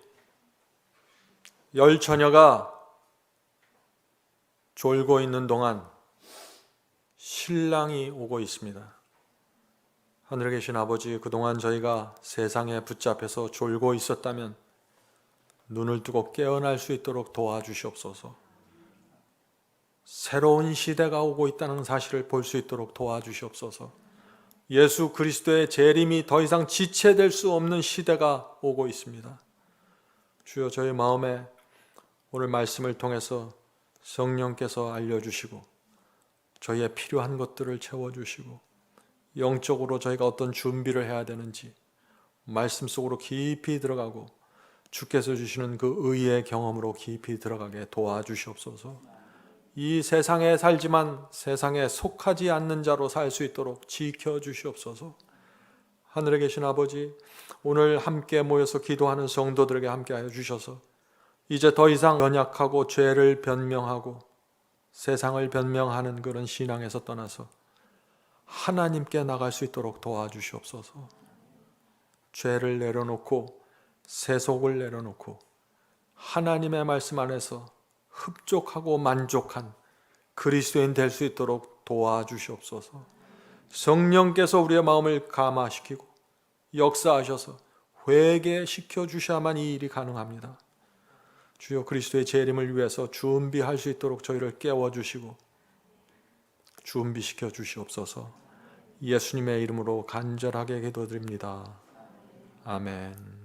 열 처녀가 졸고 있는 동안 신랑이 오고 있습니다. 하늘에 계신 아버지, 그동안 저희가 세상에 붙잡혀서 졸고 있었다면 눈을 뜨고 깨어날 수 있도록 도와주시옵소서. 새로운 시대가 오고 있다는 사실을 볼 수 있도록 도와주시옵소서. 예수 그리스도의 재림이 더 이상 지체될 수 없는 시대가 오고 있습니다. 주여, 저희 마음에 오늘 말씀을 통해서 성령께서 알려주시고 저희의 필요한 것들을 채워주시고 영적으로 저희가 어떤 준비를 해야 되는지 말씀 속으로 깊이 들어가고 주께서 주시는 그 의의 경험으로 깊이 들어가게 도와주시옵소서. 이 세상에 살지만 세상에 속하지 않는 자로 살 수 있도록 지켜주시옵소서. 하늘에 계신 아버지, 오늘 함께 모여서 기도하는 성도들에게 함께하여 주셔서 이제 더 이상 연약하고 죄를 변명하고 세상을 변명하는 그런 신앙에서 떠나서 하나님께 나갈 수 있도록 도와주시옵소서. 죄를 내려놓고 세속을 내려놓고 하나님의 말씀 안에서 흡족하고 만족한 그리스도인 될 수 있도록 도와주시옵소서. 성령께서 우리의 마음을 감화시키고 역사하셔서 회개시켜 주셔야만 이 일이 가능합니다. 주여, 그리스도의 재림을 위해서 준비할 수 있도록 저희를 깨워주시고 준비시켜 주시옵소서. 예수님의 이름으로 간절하게 기도드립니다. 아멘.